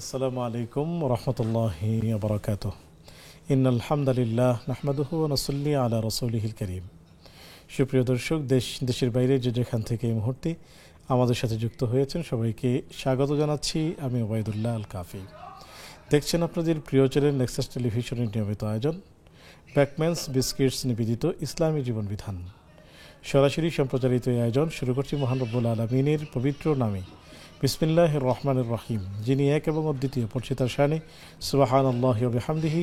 আসসালামু আলাইকুম রহমতুল্লাহি ওয়া বারাকাতুহু। ইন্নাল হামদালিল্লাহ নাহমাদুহু ওয়া নুসাল্লি আলা রাসূলিহিল কারীম। সুপ্রিয় দর্শক, দেশের বাইরে যেখান থেকে এই মুহূর্তে আমাদের সাথে যুক্ত হয়েছেন সবাইকে স্বাগত জানাচ্ছি। আমি ওবায়দুল্লাহ আল কাফি। দেখছেন আপনাদের প্রিয় চ্যানেল নেক্সাস টেলিভিশনের নিয়মিত আয়োজন ব্যাকম্যানস বিস্কিটস নিবেদিত ইসলামী জীবন বিধান। সরাসরি সম্প্রচারিত এই আয়োজন শুরু করছি মহান রব্বুল আলামিনের পবিত্র নামে, বিসমিল্লাহির রহমানির রহিম, যিনি এক এবং অদ্বিতীয়, পরিচিতার শানে সুবহানাল্লাহি ওয়া বিহামদিহি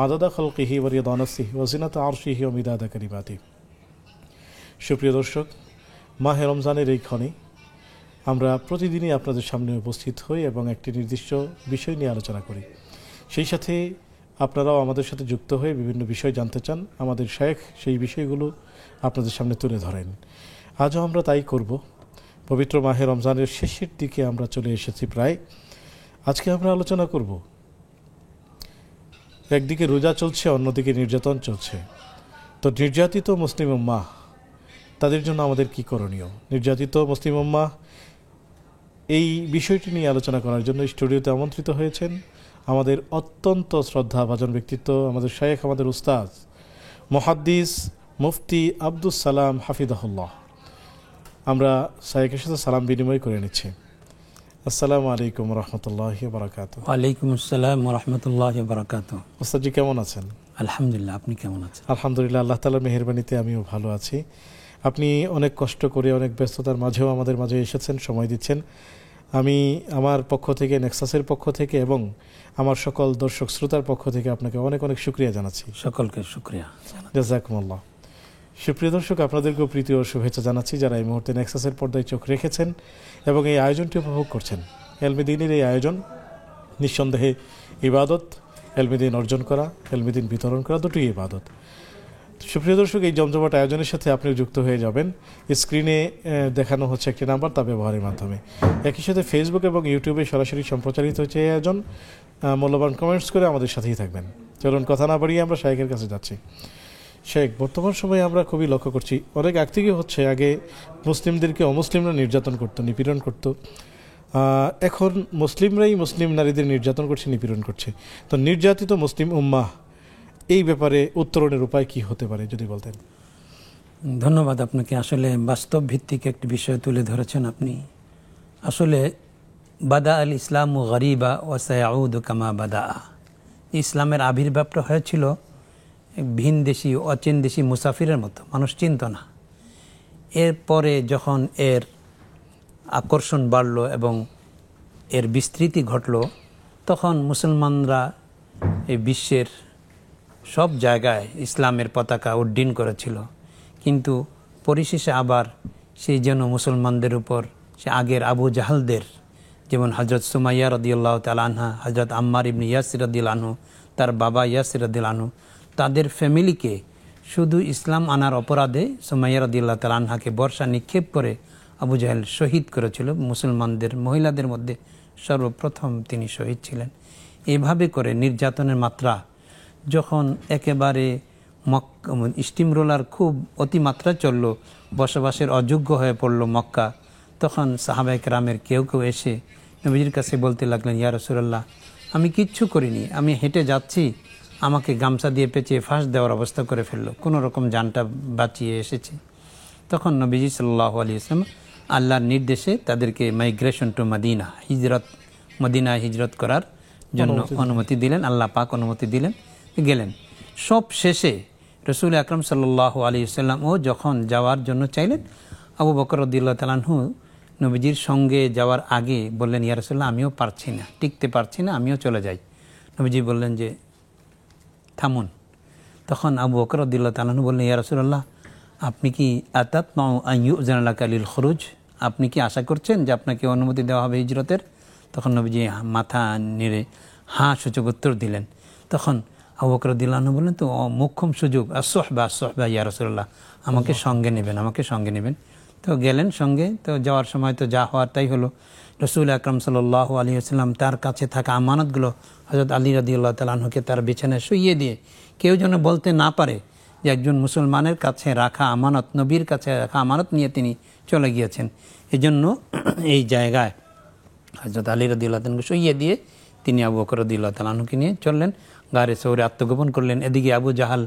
আদাদা খালকিহি ওয়া রিদা নাফসিহি ওয়া জিনাতা আরশিহি ওয়া মিদাদা কালিমাতিহি। সুপ্রিয় দর্শক, মাহে রমজানের এই ক্ষণে আমরা প্রতিদিনই আপনাদের সামনে উপস্থিত হই এবং একটি নির্দিষ্ট বিষয় নিয়ে আলোচনা করি। সেই সাথে আপনারাও আমাদের সাথে যুক্ত হয়ে বিভিন্ন বিষয় জানতে চান, আমাদের শায়েখ সেই বিষয়গুলো আপনাদের সামনে তুলে ধরেন। আজও আমরা তাই করব। পবিত্র মাহে রমজানের শেষের দিকে আমরা চলে এসেছি প্রায়। আজকে আমরা আলোচনা করব, একদিকে রোজা চলছে, অন্যদিকে নির্যাতন চলছে। তো নির্যাতিত মুসলিম উম্মাহ, তাদের জন্য আমাদের কি করণীয়? নির্যাতিত মুসলিম উম্মাহ, এই বিষয়টি নিয়ে আলোচনা করার জন্য স্টুডিওতে আমন্ত্রিত হয়েছেন আমাদের অত্যন্ত শ্রদ্ধাভাজন ব্যক্তিত্ব, আমাদের শায়েখ, আমাদের উস্তাদ মুহাদ্দিস মুফতি আব্দুস সালাম হাফিজাহুল্লাহ। আমরা শায়েখের সাথে সালাম বিনিময় করে নিচ্ছি। আসসালামু আলাইকুম রহমতুল্লাহি ওয়া বারাকাতুহু। ওয়ালাইকুম আসসালাম ওয়া রাহমাতুল্লাহি ওয়া বারাকাতুহু। উস্তাদজি কেমন আছেন? আলহামদুলিল্লাহ, আপনি কেমন আছেন? আলহামদুলিল্লাহ, আল্লাহ তাআলার মেহেরবানিতে আমিও ভালো আছি। আপনি অনেক কষ্ট করে, অনেক ব্যস্ততার মাঝেও আমাদের মাঝে এসেছেন, সময় দিচ্ছেন। আমি আমার পক্ষ থেকে, নেক্সাসের পক্ষ থেকে এবং আমার সকল দর্শক শ্রোতার পক্ষ থেকে আপনাকে অনেক অনেক শুকরিয়া জানাচ্ছি। সকলকে শুকরিয়া। জাযাকুমুল্লাহ। সুপ্রিয় দর্শক, আপনাদেরকেও প্রীতি ও শুভেচ্ছা জানাচ্ছি যারা এই মুহূর্তে নেক্সাসের পর্দায় চোখ রেখেছেন এবং এই আয়োজনটি উপভোগ করছেন। এলমেদিনের এই আয়োজন নিঃসন্দেহে ইবাদত। এলমেদিন অর্জন করা, এলমেদিন বিতরণ করা, দুটোই ইবাদত। সুপ্রিয় দর্শক, এই জমজমাট আয়োজনের সাথে আপনিও যুক্ত হয়ে যাবেন। স্ক্রিনে দেখানো হচ্ছে একটি নাম্বার, তা ব্যবহারের মাধ্যমে। একই সাথে ফেসবুক এবং ইউটিউবে সরাসরি সম্প্রচারিত হচ্ছে এই আয়োজন। মূল্যবান কমেন্টস করে আমাদের সাথেই থাকবেন। চলুন কথা না বাড়িয়ে আমরা শায়েখের কাছে যাচ্ছি। শেখ, বর্তমান সময়ে আমরা খুবই লক্ষ্য করছি, অনেক আগ থেকে হচ্ছে, আগে মুসলিমদেরকে অমুসলিমরা নির্যাতন করতো, নিপীড়ন করতো। এখন মুসলিমরাই মুসলিম নারীদের নির্যাতন করছে, নিপীড়ন করছে। তো নির্যাতিত মুসলিম উম্মাহ, এই ব্যাপারে উত্তরণের উপায় কি হতে পারে যদি বলতেন? ধন্যবাদ আপনাকে। আসলে বাস্তব ভিত্তিক একটি বিষয় তুলে ধরেছেন আপনি। আসলে বাদা আল ইসলাম গরিবা ওয়া সায়াউদু কামা বাদা। ইসলামের আবির্ভাবটা হয়েছিল ভিন দেশি, অচেন দেশি মুসাফিরের মতো, মানুষ চিনত না। এরপরে যখন এর আকর্ষণ বাড়ল এবং এর বিস্তৃতি ঘটল, তখন মুসলমানরা এই বিশ্বের সব জায়গায় ইসলামের পতাকা উড্ডীন করেছিল। কিন্তু পরিশেষে আবার সেই যেন মুসলমানদের উপর সে আগের আবু জাহালদের, যেমন হজরত সুমাইয়া রাদিয়াল্লাহু তাআলা আনহা, হজরত আম্মার ইবনে ইয়াসির রাদিয়াল্লাহু আনহু, তার বাবা ইয়াসির রাদিয়াল্লাহু আনহু, তাদের ফ্যামিলিকে শুধু ইসলাম আনার অপরাধে সুমাইয়া রাদিয়াল্লাহু তাআলা আনহাকে বর্ষা নিক্ষেপ করে আবু জাহেল শহীদ করেছিল। মুসলমানদের মহিলাদের মধ্যে সর্বপ্রথম তিনি শহীদ ছিলেন। এভাবে করে নির্যাতনের মাত্রা যখন একেবারে স্টিম রোলার খুব অতিমাত্রা চলল, বসবাসের অযোগ্য হয়ে পড়ল মক্কা, তখন সাহাবায়ে কেরামের কেউ কেউ এসে নবীজির কাছে বলতে লাগলেন, ইয়া রাসূলুল্লাহ, আমি কিচ্ছু করিনি, আমি হেঁটে যাচ্ছি, আমাকে গামছা দিয়ে পেঁচিয়ে ফাঁস দেওয়ার অবস্থা করে ফেললো, কোনো রকম জানটা বাঁচিয়ে এসেছে। তখন নবীজি সাল্লাল্লাহু আলাইহি ওয়াসাল্লাম আল্লাহর নির্দেশে তাদেরকে মাইগ্রেশন টু মদিনা, মদিনায় হিজরত করার জন্য অনুমতি দিলেন। আল্লাহ পাক অনুমতি দিলেন, গেলেন। সব শেষে রাসূল আকরাম সাল্লাল্লাহু আলাইহি ওয়াসাল্লাম ও যখন যাওয়ার জন্য চাইলেন, আবু বকর রাদিয়াল্লাহু তাআলা আনহু নবীজির সঙ্গে যাওয়ার আগে বললেন, ইয়া রাসূলুল্লাহ, আমিও পারছি না, টিকতে পারছি না, আমিও চলে যাই। নবীজি বললেন যে থামুন। তখন আবু বকর রাদিয়াল্লাহু তাআলা আনহু বললেন, ইয়া রাসূলুল্লাহ, আপনি কি আতাতমাউ আন ইউযানা লাকা লিল খুরুজ, আপনি কি আশা করছেন যে আপনাকে অনুমতি দেওয়া হবে হিজরতের? তখন নবীজি মাথা নেড়ে হাঁ সূচক উত্তর দিলেন। তখন আবু বকর রাদিয়াল্লাহু আনহু বললেন, তো মোক্ষম সুযোগ, আসহবা ইয়া রাসূলুল্লাহ, আমাকে সঙ্গে নেবেন, আমাকে সঙ্গে নেবেন। তো গেলেন সঙ্গে। তো যাওয়ার সময় তো যা হওয়ার তাই হলো। রাসূল আকরাম সাল্লাল্লাহু আলাইহি ওয়াসাল্লাম তার কাছে থাকা আমানতগুলো হযরত আলী রাদিয়াল্লাহু তাআলা আনহুকে তার বিছানায় শুইয়ে দিয়ে, কেউ যেন বলতে না পারে যে একজন মুসলমানের কাছে রাখা আমানত, নবীর কাছে রাখা আমানত নিয়ে তিনি চলে গিয়েছেন। এজন্য এই জায়গায় হযরত আলী রাদিয়াল্লাহু তাআলা শুইয়ে দিয়ে তিনি আবু বকর রাদিয়াল্লাহু তাআলা আনহুকে নিয়ে চললেন, গারে সৌরে আত্মগোপন করলেন। এদিকে আবু জাহাল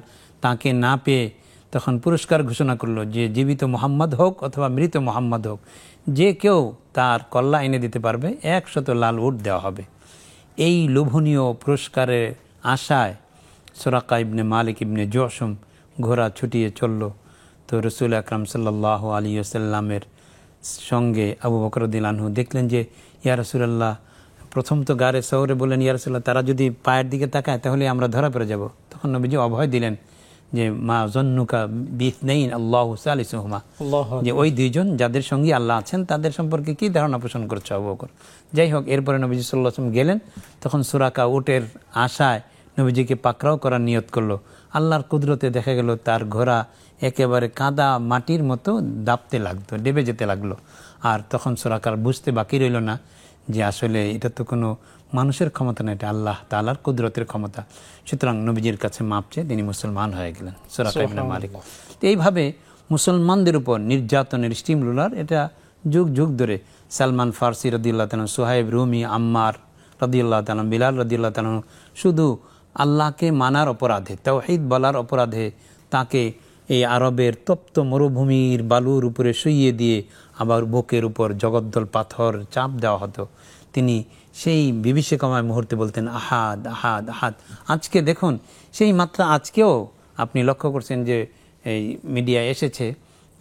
তাকে না পেয়ে তখন পুরস্কার ঘোষণা করলো যে জীবিত মোহাম্মদ হোক অথবা মৃত মোহাম্মদ হোক, যে কেউ তার কল্লা এনে দিতে পারবে 100 লাল উট দেওয়া হবে। এই লোভনীয় পুরস্কারের আশায় সুরাকা ইবনে মালিক ইবনে জুশম ঘোড়া ছুটিয়ে চলল। তো রসুল আকরাম সাল্লাল্লাহু আলাইহি ওয়াসাল্লামের সঙ্গে আবু বকর রাদিয়াল্লাহু আনহু দেখলেন যে ইয়া রাসূলুল্লাহ, প্রথম তো গারে সৌরে বললেন ইয়া রাসূলুল্লাহ, তারা যদি পায়ের দিকে তাকায় তাহলে আমরা ধরা পড়ে যাব। তখন নবীজি অভয় দিলেন যে মা জন্নুকা বিথনাইন আল্লাহু সালিসুহুমা, যে ওই দুইজন যাদের সঙ্গে আল্লাহ আছেন তাদের সম্পর্কে কি ধারণা পোষণ করছে আবু বকর। যাই হোক, এরপরে নবীজি সাল্লাল্লাহু আলাইহি ওয়াসাল্লাম গেলেন। তখন সুরাকা উটের আশায় নবীজিকে পাকড়াও করার নিয়ত করলো। আল্লাহর কুদরতে দেখা গেল তার ঘোড়া একেবারে কাদা মাটির মতো দাপতে লাগতো, ডেবে যেতে লাগলো। আর তখন সুরাকার বুঝতে বাকি রইল না যে আসলে এটা তো কোনো মানুষের ক্ষমতা না, এটা আল্লাহ তাআলার কুদরতের ক্ষমতা। সুতরাং নবীজির কাছে মাপ চেয়ে তিনি মুসলমান হয়ে গেলেন, সুরাকা ইবনে মালিক। তো এইভাবে মুসলমানদের উপর নির্যাতনের স্টিম রুলার এটা যুগ যুগ ধরে সালমান ফার্সি রাদিয়াল্লাহু তাআলা, সুহাইব রুমি, আম্মার রাদিয়াল্লাহু তাআলা, বিলাল রাদিয়াল্লাহু তাআলা শুধু আল্লাহকে মানার অপরাধে, তাওহীদ বলার অপরাধে তাকে এই আরবের তপ্ত মরুভূমির বালুর উপরে শুইয়ে দিয়ে আবার বুকের উপর জগদ্দল পাথর চাপ দেওয়া হতো। তিনি সেই বিভীষিকাময় মুহূর্তে বলতেন আহাদ আহাদ আহাদ। আজকে দেখুন সেই মাত্রা আজকেও আপনি লক্ষ্য করছেন যে এই মিডিয়ায় এসেছে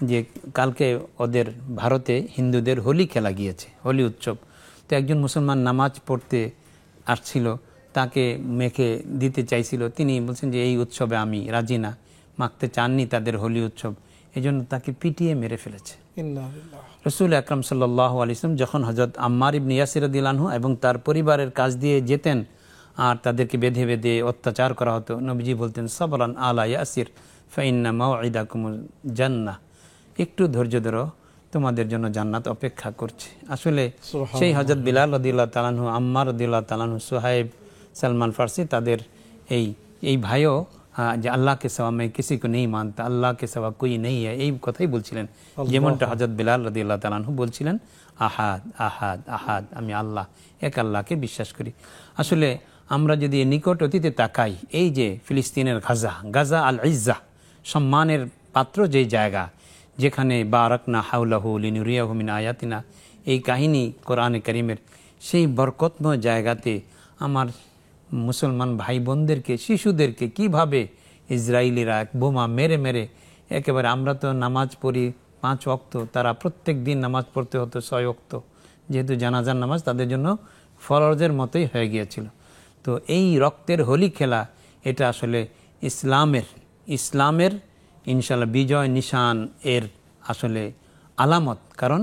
যে কালকে ওদের ভারতে হিন্দুদের হোলি খেলা গিয়েছে, হোলি উৎসব। তো একজন মুসলমান নামাজ পড়তে আসছিল, তাকে মেখে দিতে চাইছিল। তিনি বলছেন যে এই উৎসবে আমি রাজি না, মাখতে চাননি তাদের হোলি উৎসব, এজন্য তাকে পিটিয়ে মেরে ফেলেছে। রসুল আকরাম সাল্লাল্লাহু আলাইহি ওয়াসাল্লাম যখন হযরত আম্মার ইবনে ইয়াসির রাদিয়াল্লাহু আনহু এবং তার পরিবারের কাছ দিয়ে যেতেন আর তাদেরকে বেঁধে বেঁধে অত্যাচার করা হতো, নবীজি বলতেন সাবরান আলা ইয়াসির ফাইন্না মাওইদাকুমুল জান্নাহ, একটু ধৈর্য ধরো, তোমাদের জন্য জান্নাত অপেক্ষা করছে। আসলে সেই হযরত বিলাল রাদিয়াল্লাহু তাআলা আনহু, আম্মার রাদিয়াল্লাহু তাআলা আনহু, সুহাইব, সালমান ফার্সি, তাদের এই ভাইও যে আল্লাহ কে সিवा मैं किसी को नहीं मानता, আল্লাহ কে सिवा कोई नहीं है, এই কথাই বলছিলেন। যেমনটা হযরত বিলাল রাদিয়াল্লাহু তাআলা আনহু বলছিলেন আহাদ আহাদ আহাদ, আমি আল্লাহ, এক আল্লাহকে বিশ্বাস করি। আসলে আমরা যদি নিকট অতীতে তাকাই, এই যে ফিলিস্তিনের গাজা আল ইজ্জা, সম্মানের পাত্র যে জায়গা, যেখানে বারাকনা হাওলাহু লিনুরিয়াহু মিন আয়াতিনা, এই কাহিনী কোরআনে কারীমের, সেই বরকতময় জায়গাতে আমার মুসলমান ভাই বোনদেরকে, শিশুদেরকে কিভাবে ইসরায়েলিরা বোমা মেরে মেরে একেবারে, আমরা তো নামাজ পড়ি 5 ওয়াক্ত, তারা প্রত্যেক দিন নামাজ পড়তে হতো 6 ওয়াক্ত, যেহেতু জানাজার নামাজ তাদের জন্য ফরজের মতোই হয়ে গিয়েছিল। তো এই রক্তের হোলি খেলা, এটা আসলে ইসলামের ইনশাআল্লাহ বিজয় নিশান এর আসলে আলামত। কারণ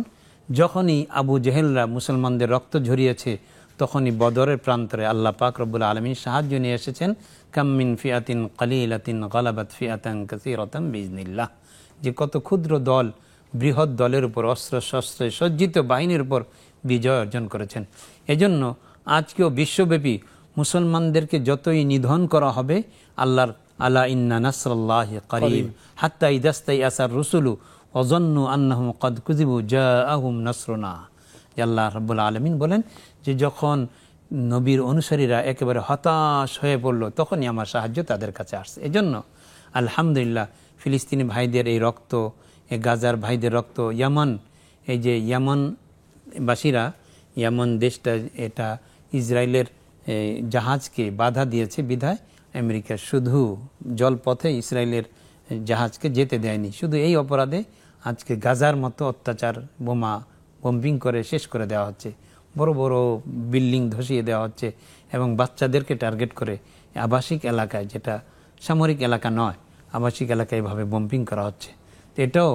যখনই আবু জেহেলরা মুসলমানদের রক্ত ঝরিয়েছে, তখনই বদরের প্রান্তরে আল্লাহ পাক রব্বুল আলামিন সাহায্য নিয়ে এসেছেন। কাম মিন ফিআতিন কালিলাতিন গালাবাত ফিআতান কাসীরাতান বিইজনিল্লাহ, যে কত ক্ষুদ্র দল বৃহৎ দলের উপর, অস্ত্র শস্ত্রে সজ্জিত বাহিনীর উপর বিজয় অর্জন করেছেন। এজন্য আজকেও বিশ্বব্যাপী মুসলমানদেরকে যতই নিধন করা হবে, আল্লাহর আলা ইন্না নাসরাল্লাহি করিব হাত্তা ইদাস্তাইআসার রুসুলু ওয়াযান্নু আন্নাহুম ক্বাদ কুযিবু জাআহুম নাসরুনা। আল্লাহ রাব্বুল আলামিন বলেন যে যখন নবীর অনুসারীরা একেবারে হতাশ হয়ে পড়ল, তখনই আমার সাহায্য তাদের কাছে আসছে। এজন্য আলহামদুলিল্লাহ ফিলিস্তিনি ভাইদের এই রক্ত, এই গাজার ভাইদের রক্ত, ইয়ামান, এই যে ইয়ামানবাসীরা, ইয়ামান দেশটা এটা ইসরায়েলের জাহাজকে বাধা দিয়েছে বিধায় আমেরিকা শুধু জলপথে ইসরায়েলের জাহাজকে যেতে দেয়নি। শুধু এই অপরাধে আজকে গাজার মতো অত্যাচার, বম্বিং করে শেষ করে দেওয়া হচ্ছে, বড় বড় বিল্ডিং ধসিয়ে দেওয়া হচ্ছে এবং বাচ্চাদেরকে টার্গেট করে আবাসিক এলাকায়, যেটা সামরিক এলাকা নয়, আবাসিক এলাকায় এভাবে বম্বিং করা হচ্ছে। তো এটাও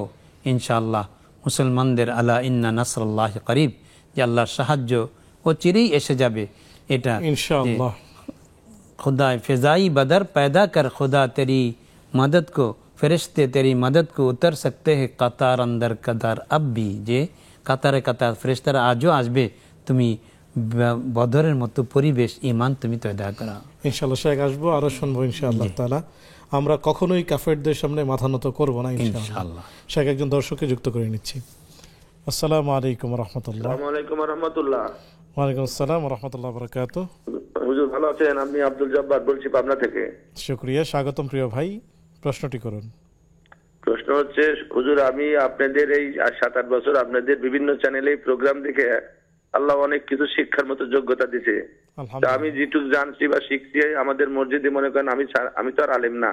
ইনশাআল্লাহ মুসলমানদের আলা ইন্না নাসরাল্লাহি করিব, যে আল্লাহর সাহায্য ও চিরেই এসে যাবে, এটা ইনশাআল্লাহ। खुदा फ़िज़ाई बदर पैदा कर खुदा तेरी मदद को, फरिश्ते तेरी मदद को उतर सकते हैं कतार अंदर कतार अब भी, যে কাতারে কাতার ফেরেশতারা আজও আসবে, তুমি বদরের মতো পরিবেশ, ঈমান তুমি তৈরি করো। ইনশাআল্লাহ শেখ আসবো, আরো শুনবো ইনশাআল্লাহ তাআলা। আমরা কখনোই কাফেরদের সামনে মাথা নত করব না ইনশাআল্লাহ। শেখ একজন দর্শককে যুক্ত করে নিচ্ছি। আসসালামু আলাইকুম ওয়া রাহমাতুল্লাহ। ওয়া আলাইকুম আসসালাম ওয়া রাহমাতুল্লাহ। ওয়া আলাইকুম আসসালাম ওয়া রাহমাতুল্লাহি ওয়া বারাকাতুহু। হুজুর ভালো আছেন? আমি আব্দুল জব্বার বলছি পাবনা থেকে। শুকরিয়া, স্বাগতম প্রিয় ভাই, প্রশ্নটি করুন। প্রশ্ন হচ্ছে হুজুর, আমি আপনাদের এই 7-8 বছর আপনাদের বিভিন্ন চ্যানেলে প্রোগ্রাম দেখে আল্লাহ অনেক কিছু শিক্ষার মতো যোগ্যতা দিছে। তা আমি যেটুকু জানছি বা শিখছি, আমাদের মসজিদে মনে করেন আমি তো আর আলেম না,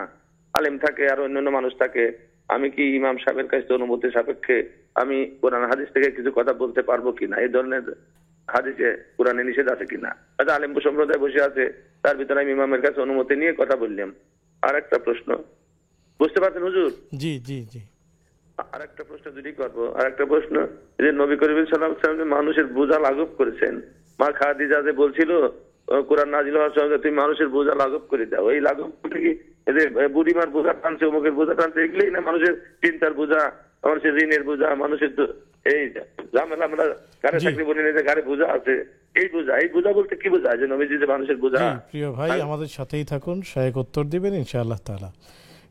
আলেম থাকে আর অন্যান্য মানুষ থাকে। আমি কি ইমাম সাহেবের কাছে অনুমতি সাপেক্ষে আমি কোরআন হাদিস থেকে কিছু কথা বলতে পারবো কিনা? এই ধরনের হাদিসে কোরআনে নিষেধ আছে কিনা? আচ্ছা, আলেম সম্প্রদায় বসে আছে, তার ভিতরে আমি ইমামের কাছে অনুমতি নিয়ে কথা বললাম। আর একটা প্রশ্ন, বুঝতে পারছেন হুজুর? জি জি জি। আর একটা প্রশ্ন যদি করবো, আর একটা প্রশ্ন, যে নবী করিম সাল্লাল্লাহু আলাইহি ওয়াসাল্লাম মানুষের বোঝা লাঘব করেছেন। মা খাদিজা যে বলছিল কোরআন নাজিল হওয়ার সঙ্গে তুমি মানুষের বোঝা লাঘব করে দাও, এই লাঘব করতে কি বুড়িমার বোঝা টানছে, অমুকের বোঝা টানছে, এগুলোই না মানুষের চিন্তার বোঝা, মানুষের ঋণের বোঝা, মানুষের এই ঝামেলা, আমরা গাড়ি চাকরি বলে নিয়ে গাড়ি বোঝা আছে, এই বোঝা বলতে কি বোঝা? যে নবীজি যে মানুষের বোঝা। প্রিয় ভাই, আমাদের সাথেই থাকুন, শায়েক উত্তর দিবেন ইনশাআল্লাহ তাআলা।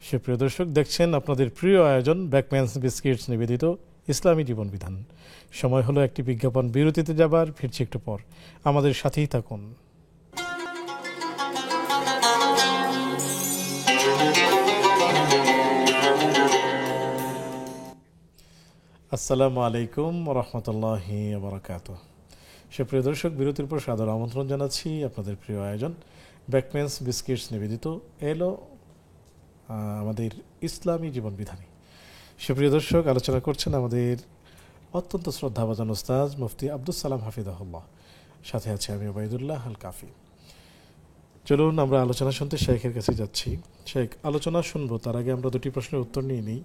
সুপ্রিয় দর্শক, দেখছেন আপনাদের প্রিয় আয়োজন ব্যাকম্যানস বিস্কিটস নিবেদিত ইসলামী জীবন বিধান। সময় হলো একটি বিজ্ঞাপন বিরতিতে যাবার, ফিরছি একটু পর, আমাদের সাথেই থাকুন। আসসালামু আলাইকুম রহমতুল্লাহি বারাকাতুহু। সুপ্রিয় দর্শক, বিরতির পর সাদর আমন্ত্রণ জানাচ্ছি আপনাদের প্রিয় আয়োজন ব্যাকম্যানস বিস্কিটস নিবেদিত এলো আমাদের ইসলামী জীবন বিধানে। সুপ্রিয় দর্শক, আলোচনা করছেন আমাদের অত্যন্ত শ্রদ্ধাভাজন ওস্তাদ মুফতি আব্দুস সালাম হাফিজাহুল্লাহ, সাথে আছে আমি ওবায়দুল্লাহ আল কাফি। চলুন আমরা আলোচনা শুনতে শেখের কাছে যাচ্ছি। শেখ, আলোচনা শুনবো তার আগে আমরা দুটি প্রশ্নের উত্তর নিয়ে নিই।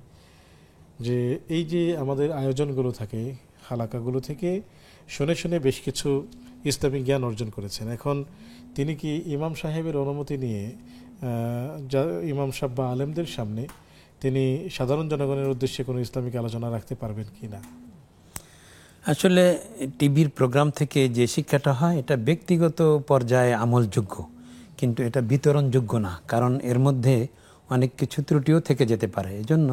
যে এই যে আমাদের আয়োজনগুলো থাকে, হালাকাগুলো থেকে শুনে শুনে বেশ কিছু ইসলামিক জ্ঞান অর্জন করেছেন। এখন তিনি কি ইমাম সাহেবের অনুমতি নিয়ে ইমাম সাহেব বা আলেমদের সামনে তিনি সাধারণ জনগণের উদ্দেশ্যে কোনো ইসলামিক আলোচনা রাখতে পারবেন কি না? আসলে টিভির প্রোগ্রাম থেকে যে শিক্ষাটা হয় এটা ব্যক্তিগত পর্যায়ে আমলযোগ্য, কিন্তু এটা বিতরণযোগ্য না, কারণ এর মধ্যে অনেক কিছু ত্রুটিও থেকে যেতে পারে। এজন্য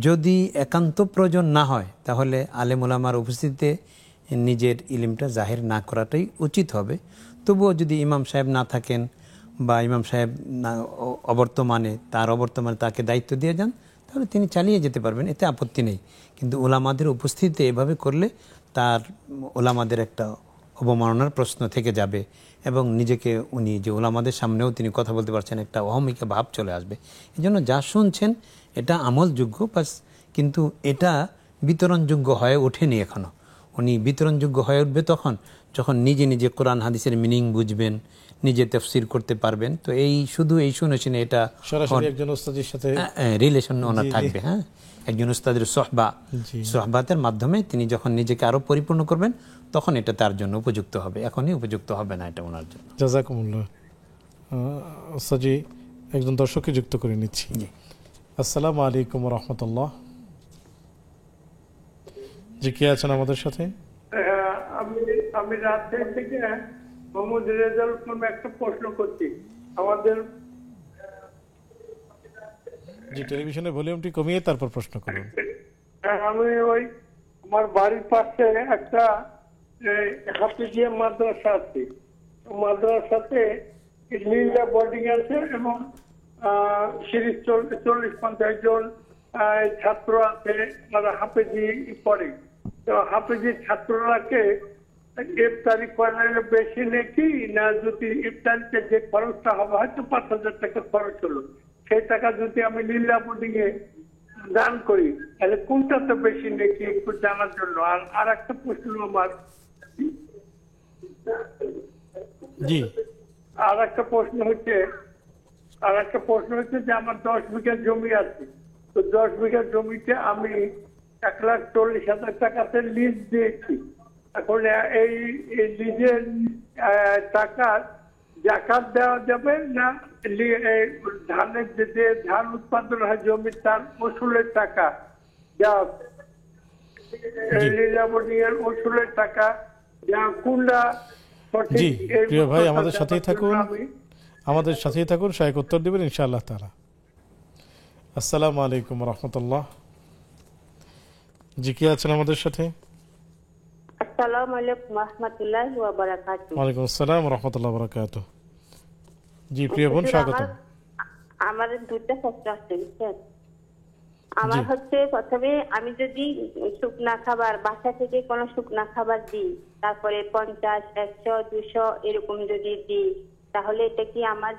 যদি একান্ত প্রয়োজন না হয় তাহলে আলেম ওলামার উপস্থিতিতে নিজের ইলমটা জাহির না করাটাই উচিত হবে। তবুও যদি ইমাম সাহেব না থাকেন বা ইমাম সাহেব অবর্তমানে তাকে দায়িত্ব দিয়ে যান, তাহলে তিনি চালিয়ে যেতে পারবেন, এতে আপত্তি নেই। কিন্তু ওলামাদের উপস্থিতিতে এভাবে করলে তার ওলামাদের একটা অবমাননার প্রশ্ন থেকে যাবে এবং নিজেকে উনি যে ওলামাদের সামনেও তিনি কথা বলতে পারছেন, একটা অহমিকা ভাব চলে আসবে। এই জন্য যা শুনছেন এটা আমলযোগ্য বাস, কিন্তু এটা বিতরণযোগ্য হয়ে ওঠেনি এখনও। উনি বিতরণযোগ্য হয়ে উঠবে তখন যখন নিজে নিজে কোরআন হাদিসের মিনিং বুঝবেন, নিজে তাফসীর করতে পারবেন। তো এই শুধু এই শুনে শুনে এটা সরাসরি একজন উস্তাদের সাথে রিলেশন ওনার থাকবে। হ্যাঁ, একজন উস্তাদের সোহবাতের মাধ্যমে তিনি যখন নিজেকে আরো পরিপূর্ণ করবেন তখন এটা তার জন্য উপযুক্ত হবে, এখনই উপযুক্ত হবে না এটা ওনার জন্য। জাযাকুমুল্লাহ। উস্তাদজি, একজন দর্শককে যুক্ত করে নিচ্ছি। আসসালামু আলাইকুম রহমতুল্লাহ। জি, কে আছেন আমাদের সাথে? আমি রাজশাহী থেকে মোহাম্মদ রেজাউল ইসলাম একটা প্রশ্ন করছি। আমাদের জি, টেলিভিশনের ভলিউমটি কমিয়ে তারপর প্রশ্ন করুন। আমি আমার বাড়ির পাশে একটা হাফিজিয়া মাদ্রাসা আছে, মাদ্রাসাতে নীলা বোর্ডিং আছে এবং 40-50 জন ছাত্র আছে, তারা হাফেজি পড়ে। তো হাফেজি ছাত্ররাকে ইফতারি করার বেশি নাকি না, যদি ইফতারিতে যে খরচটা হবে হয়তো 5,000 টাকা খরচ হলো, সেই টাকা যদি আমি লীলা বোর্ডিং এ দান করি তাহলে কোনটা তো বেশি নাকি একটু জানার জন্য। আর একটা প্রশ্ন আমার, জি, আর একটা প্রশ্ন হচ্ছে যে আমার 10 বিঘা জমি আছে। তো 10 বিঘা জমিতে আমি 1,40,000 টাকাতে লিজ দিয়েছি। এখন এই লিজের টাকা জাকাত দেওয়া যাবে না, ধানের যে ধান উৎপাদন হয় জমির তার ওসুলের টাকা যা ওসুলের টাকা যা কোনটা? জি প্রিয় ভাই, আমাদের সাথেই থাকুন, শায়েখ উত্তর দেবেন ইনশাআল্লাহ তাআলা। আসসালামু আলাইকুম রহমতুল্লাহ। জি, কে আছেন আমাদের সাথে? আসসালামু আলাইকুম ওয়া রাহমাতুল্লাহি ওয়া বারাকাতুহু। ওয়ালাইকুম আসসালাম ওয়া রাহমাতুল্লাহি ওয়া বারাকাতুহু। জি প্রিয় বোন, স্বাগতম। আমার দুটো প্রশ্ন আছে। আমার হচ্ছে, প্রথমে আমি যদি শুকনা খাবার বাসা থেকে কোনো শুকনা খাবার দিই, তারপরে 50, 100, 200 এরকম যদি দিই, তাহলে এটা কি আমার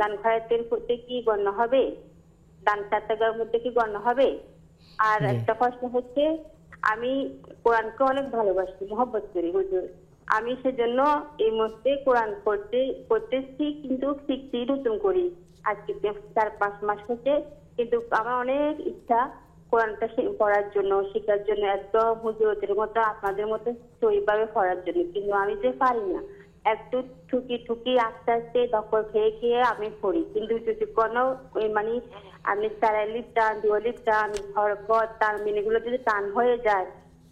দান খয়রাতের মধ্যে কি গণ্য হবে? দান সাদকার মধ্যে কি গণ্য হবে? আর একটা প্রশ্ন হচ্ছে, আমি কোরআনকে অনেক ভালোবাসি, মহব্বত করি হুজুর। আমি সেজন্য এই মুহূর্তে কোরআন পড়তেছি, কিন্তু শিখছি, নতুন করি। আজকে 4-5 মাস হচ্ছে, কিন্তু আমার অনেক ইচ্ছা কোরআনটা পড়ার জন্য, শেখার জন্য, একদম হুজুরদের মতো, আপনাদের মতো সহিভাবে পড়ার জন্য। কিন্তু আমি যে পারি না, একটু ঠুকি আস্তে আস্তে দখল খেয়ে আমি পড়ি। কিন্তু যদি কোনো মানে আমি তারাইলিপ টান, দুয়ালিপ টান, হরকত, তানবিন এগুলো যদি টান হয়ে যায়,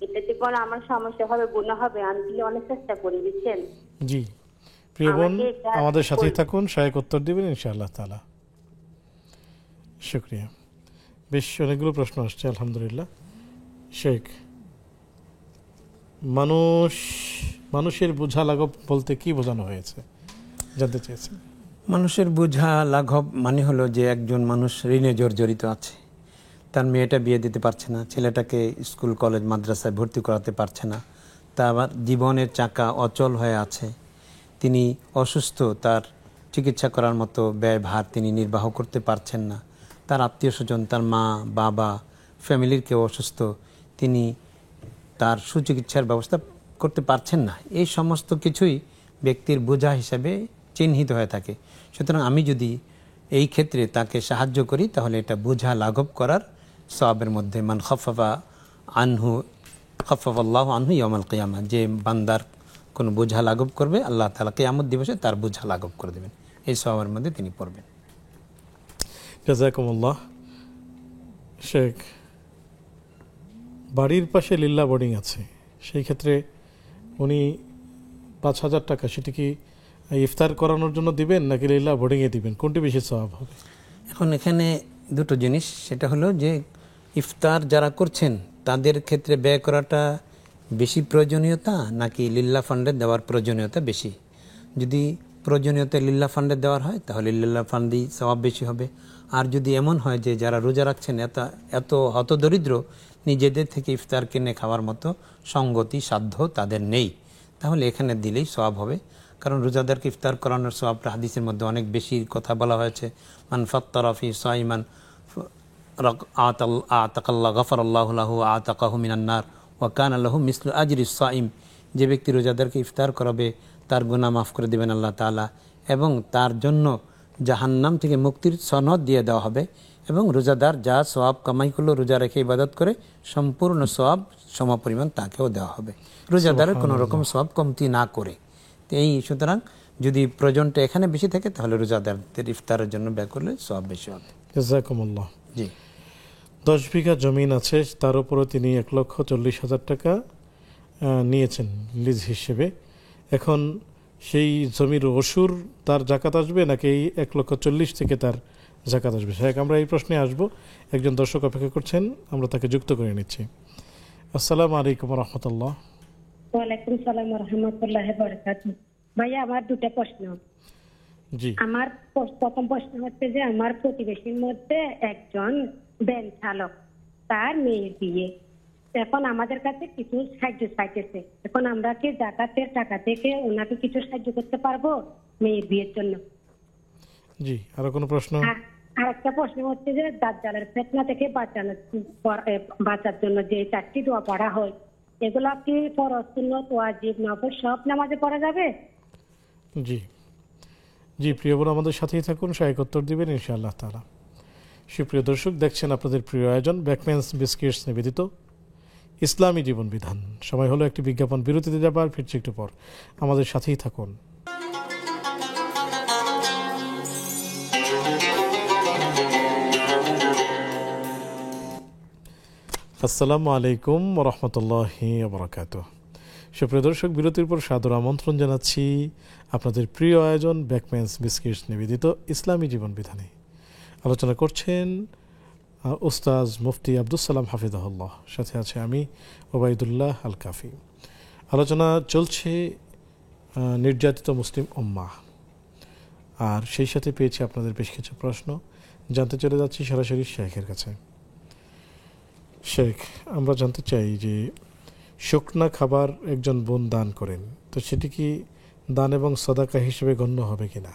এটাতে কোনো আমার সমস্যা হবে, গুনাহ হবে। আমি কিন্তু অনেক চেষ্টা করি, বুঝছেন? জি প্রিয় বোন, আমাদের সাথেই থাকুন, সহায়ক উত্তর দিবেন ইনশাআল্লাহ তাআলা। শুকরিয়া। বেশ অনেকগুলো প্রশ্ন আসছে, আলহামদুলিল্লাহ। শেখ, মানুষের বোঝা লাঘব বলতে কি বোঝানো হয়েছে জানতে চেয়েছেন? মানুষের বোঝা লাঘব মানে হলো যে একজন মানুষ ঋণে জর্জরিত আছে, তার মেয়েটা বিয়ে দিতে পারছে না, ছেলেটাকে স্কুল কলেজ মাদ্রাসায় ভর্তি করাতে পারছে না, তা আবার জীবনের চাকা অচল হয়ে আছে, তিনি অসুস্থ, তার চিকিৎসা করার মতো ব্যয়ভার তিনি নির্বাহ করতে পারছেন না, তার আত্মীয় স্বজন, তার মা বাবা, ফ্যামিলির কেউ অসুস্থ, তিনি তার সুচিকিৎসার ব্যবস্থা করতে পারছেন না। এই সমস্ত কিছুই ব্যক্তির বোঝা হিসাবে চিহ্নিত হয়ে থাকে। সুতরাং আমি যদি এই ক্ষেত্রে তাকে সাহায্য করি, তাহলে এটা বোঝা লাঘব করার সওয়াবের মধ্যে। মান খাফাফা আল্লাহু আনহু ইয়াউমাল কিয়ামা, যে বান্দার কোনো বোঝা লাঘব করবে, আল্লাহ তাআলা কিয়ামত দিবসে তার বোঝা লাঘব করে দেবেন, এই সওয়াবের মধ্যে তিনি পড়বেন। জাযাকুমুল্লাহ। শেখ, বাড়ির পাশে লিল্লা বোর্ডিং আছে, সেই ক্ষেত্রে উনি 5,000 টাকা সেটি কি ইফতার করানোর জন্য দিবেন নাকি লিল্লা বোর্ডিংয়ে দিবেন? কোনটি বেশি সওয়াব হবে? এখন এখানে দুটো জিনিস, সেটা হলো যে ইফতার যারা করছেন তাদের ক্ষেত্রে ব্যয় করাটা বেশি প্রয়োজনীয়তা নাকি লিল্লা ফান্ডে দেওয়ার প্রয়োজনীয়তা বেশি? যদি প্রয়োজনীয়তা লিল্লা ফান্ডে দেওয়ার হয়, তাহলে লিল্লা ফান্ডেই সওয়াব বেশি হবে। আর যদি এমন হয় যে যারা রোজা রাখছেন এত হতদরিদ্র, নিজেদের থেকে ইফতার কিনে খাওয়ার মতো সঙ্গতি সাধ্য তাদের নেই, তাহলে এখানে দিলেই সওয়াব হবে। কারণ রোজাদারকে ইফতার করানোর সওয়াবটা হাদিসের মধ্যে অনেক বেশি কথা বলা হয়েছে। মান ফাত্তারা ফি সাইমান আতাকাল্লাহ গাফারাল্লাহু লাহু আতাকাহু মিনান নার ওয়া কানা লাহু মিসলু আজরিস সাইম। যে ব্যক্তি রোজাদারকে ইফতার করাবে, তার গুনাহ মাফ করে দেবেন আল্লাহ তাআলা, এবং তার জন্য জাহান্নাম থেকে মুক্তির সনদ দিয়ে দেওয়া হবে। এবং রোজাদার যা সওয়াব কামাই করলো রোজা রেখে ইবাদত করে, সম্পূর্ণ সওয়াব সমপরিমাণ তাকেও দেওয়া হবে, রোজাদারের কোনো রকম সওয়াব কমতি না করে। এই সুতরাং যদি প্রয়োজনটা এখানে বেশি থাকে, তাহলে রোজাদারদের ইফতারের জন্য ব্যয় করলে সওয়াব বেশি হবে। জাযাকুমুল্লাহ। জি, 10 বিঘা জমিন আছে, তার উপরও তিনি 1,40,000 টাকা নিয়েছেন লিজ হিসেবে। এখন সেই জমির অসুর তার জাকাত আসবে নাকি এই 1,40,000 থেকে তার জাকাত আসবে? শেখ, আমরা এই প্রশ্নে আসব। একজন দর্শক অপেক্ষা করছেন, আমরা তাকে যুক্ত করে নিচ্ছি। আসসালামু আলাইকুম ওয়া রাহমাতুল্লাহ। ওয়ালাইকুম সালাম ওয়া রাহমাতুল্লাহি ওয়া বারাকাতুহু। ভাইয়া, আমার দুটো প্রশ্ন। জি। আমার প্রথম প্রশ্ন হচ্ছে যে আমার প্রতিবেশীর মধ্যে একজন ভ্যান চালক, তার মেয়ের বিয়ে। এখন আমাদের কাছে কিছু সাহায্য চাইতেছে। এখন আমরা কি জাকাতের টাকা থেকে ওনাকে কিছু সাহায্য করতে পারবো মেয়ের বিয়ের জন্য? জি, আর কোনো প্রশ্ন? আর একটা প্রশ্ন হচ্ছে যে দাজ্জালের ফিতনা থেকে বাঁচার জন্য যে 4টি দোয়া পড়া হয়, এগুলা কি ফরজ, সুন্নাত, ওয়াজিব, নফল সব নামাজে পড়া যাবে? জি জি, প্রিয় বোন, আমাদের সাথেই থাকুন, সহায়ক উত্তর দিবেন ইনশাআল্লাহ তাআলা। সুপ্রিয় দর্শক, দেখছেন আপনাদের প্রিয় আয়োজন ব্যাকম্যানস বিস্কিটস নিবেদিত ইসলামী জীবন বিধান। সময় হলো একটি বিজ্ঞাপন বিরতিতে যাবার, ফিরছি একটু পর, আমাদের সাথেই থাকুন। আসসালামু আলাইকুম ওয়া রাহমাতুল্লাহি ওয়া বারাকাতুহু। সুপ্রিয় দর্শক, বিরতির পর সাদর আমন্ত্রণ জানাচ্ছি আপনাদের প্রিয় আয়োজন ব্যাকম্যানস বিস্কিটস নিবেদিত ইসলামী জীবন বিধানে। আলোচনা করছেন উস্তাজ মুফতি আব্দুস সালাম হাফিজাহুল্লাহ, সাথে আছে আমি ওবায়দুল্লাহ আল কাফি। আলোচনা চলছে নির্যাতিত মুসলিম উম্মাহ, আর সেই সাথে পেয়েছি আপনাদের বেশ কিছু প্রশ্ন। জানতে চলে যাচ্ছি সরাসরি শেখের কাছে। শেখ, আমরা জানতে চাই যে শুকনা খাবার একজন বোন দান করেন, তো সেটি কি দান এবং সাদাকা হিসেবে গণ্য হবে কিনা?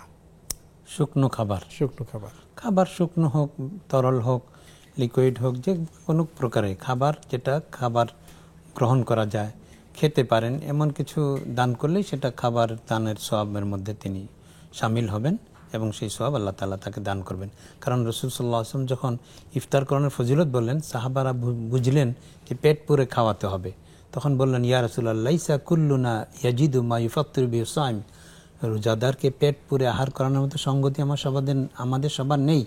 শুকনো খাবার খাবার শুকনো হোক, তরল হোক, লিকুইড হোক, যে কোনো প্রকারে খাবার, যেটা খাবার গ্রহণ করা যায়, খেতে পারেন, এমন কিছু দান করলেই সেটা খাবার দানের সওয়াবের মধ্যে তিনি শামিল হবেন এবং সেই সওয়াব আল্লাহ তাআলা তাকে দান করবেন। কারণ রাসূল সাল্লাল্লাহু আলাইহি ওয়াসাল্লাম যখন ইফতার করানোর ফজিলত বললেন, সাহাবারা বুঝলেন যে পেট পুরে খাওয়াতে হবে, তখন বললেন, ইয়া রাসূলুল্লাহ, লাইসা কুল্লুনা ইয়াজিদু মা ইউফাত্তিরু বিহি সাইম। রোজাদারকে পেট পুরে আহার করানোর মতো সঙ্গতি আমাদের সবার নেই।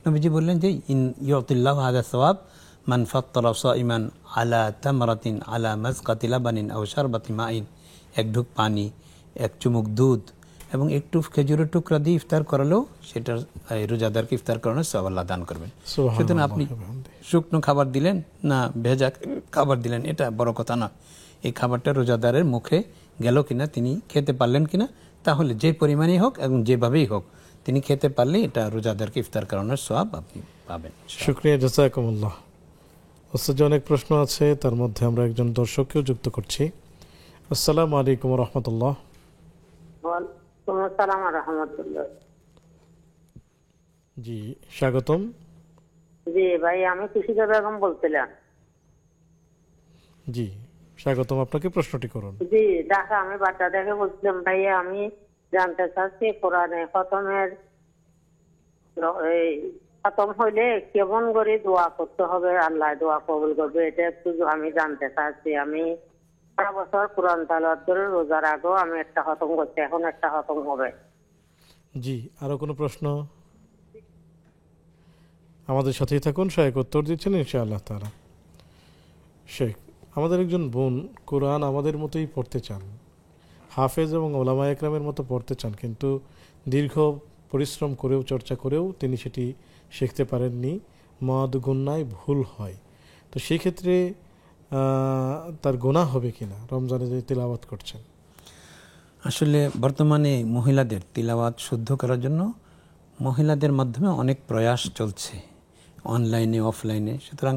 নবীজি বললেন যে ইউতিল্লাহু হাযা সওয়াব মান ফাত্তারা সাইমান আলা তামরাতিন আলা মাযকাতি লাবানিন আও শারবাতি মাইন। এক ঢুক পানি, এক চুমুক দুধ এবং একটু খেজুরের টুকরা দিয়ে ইফতার করালেও সেটা রোজাদারকে ইফতার করানোর সওয়াব আল্লাহ দান করবেন। সুতরাং আপনি শুকনো খাবার দিলেন না ভেজা খাবার দিলেন, এটা বড় কথা না। এই খাবারটা রোজাদারের মুখে গেল কিনা, তিনি খেতে পারলেন কিনা, তাহলে যে পরিমাণেই হোক এবং যেভাবেই হোক তিনি খেতে পারলে এটা রোজাদারকে ইফতার করানোর সওয়াব আপনি পাবেন। শুকরিয়া, জাযাকুমুল্লাহ। ওস্তাদ, অনেক প্রশ্ন আছে, তার মধ্যে আমরা একজন দর্শককেও যুক্ত করছি। আসসালামু আলাইকুম ওয়া রাহমাতুল্লাহ। ওয়ালাইকুম আসসালাম ওয়া রাহমাতুল্লাহ। জি, স্বাগতম। জি ভাই, আমি খুশিদা বেগম বলছিলাম। জি, স্বাগতম, আপনাকে প্রশ্নটি করুন। জি, ঢাকা, আমি বাচ্চা দেখে বলছিলাম ভাইয়া, আমি জানতে চাচ্ছি কোরআনে খতম হইলে কেমন করে দোয়া করতে হবে, আল্লাহ দোয়া কবুল করবে, এটা একটু আমি জানতে চাচ্ছি। আমি সারা বছর কোরআন তেলাওয়াত করে রোজার আগেও আমি একটা খতম করছি, এখন একটা খতম হবে। জি, আরো কোনো প্রশ্ন? আমাদের সাথেই থাকুন, শেখ উত্তর দিচ্ছেন ইনশাআল্লাহ তাআলা। শেখ, আমাদের একজন বোন কোরআন আমাদের মতোই পড়তে চান, হাফেজ এবং ওলামা একরামের মতো পড়তে চান, কিন্তু দীর্ঘ পরিশ্রম করেও চর্চা করেও তিনি সেটি শিখতে পারেননি, মদ গুনায় ভুল হয়। তো সেই ক্ষেত্রে তার গুনাহ হবে কিনা রমজানে যে তিলাওয়াত করছেন? আসলে বর্তমানে মহিলাদের তিলাওয়াত শুদ্ধ করার জন্য মহিলাদের মাধ্যমে অনেক প্রয়াস চলছে, অনলাইনে অফলাইনে। সুতরাং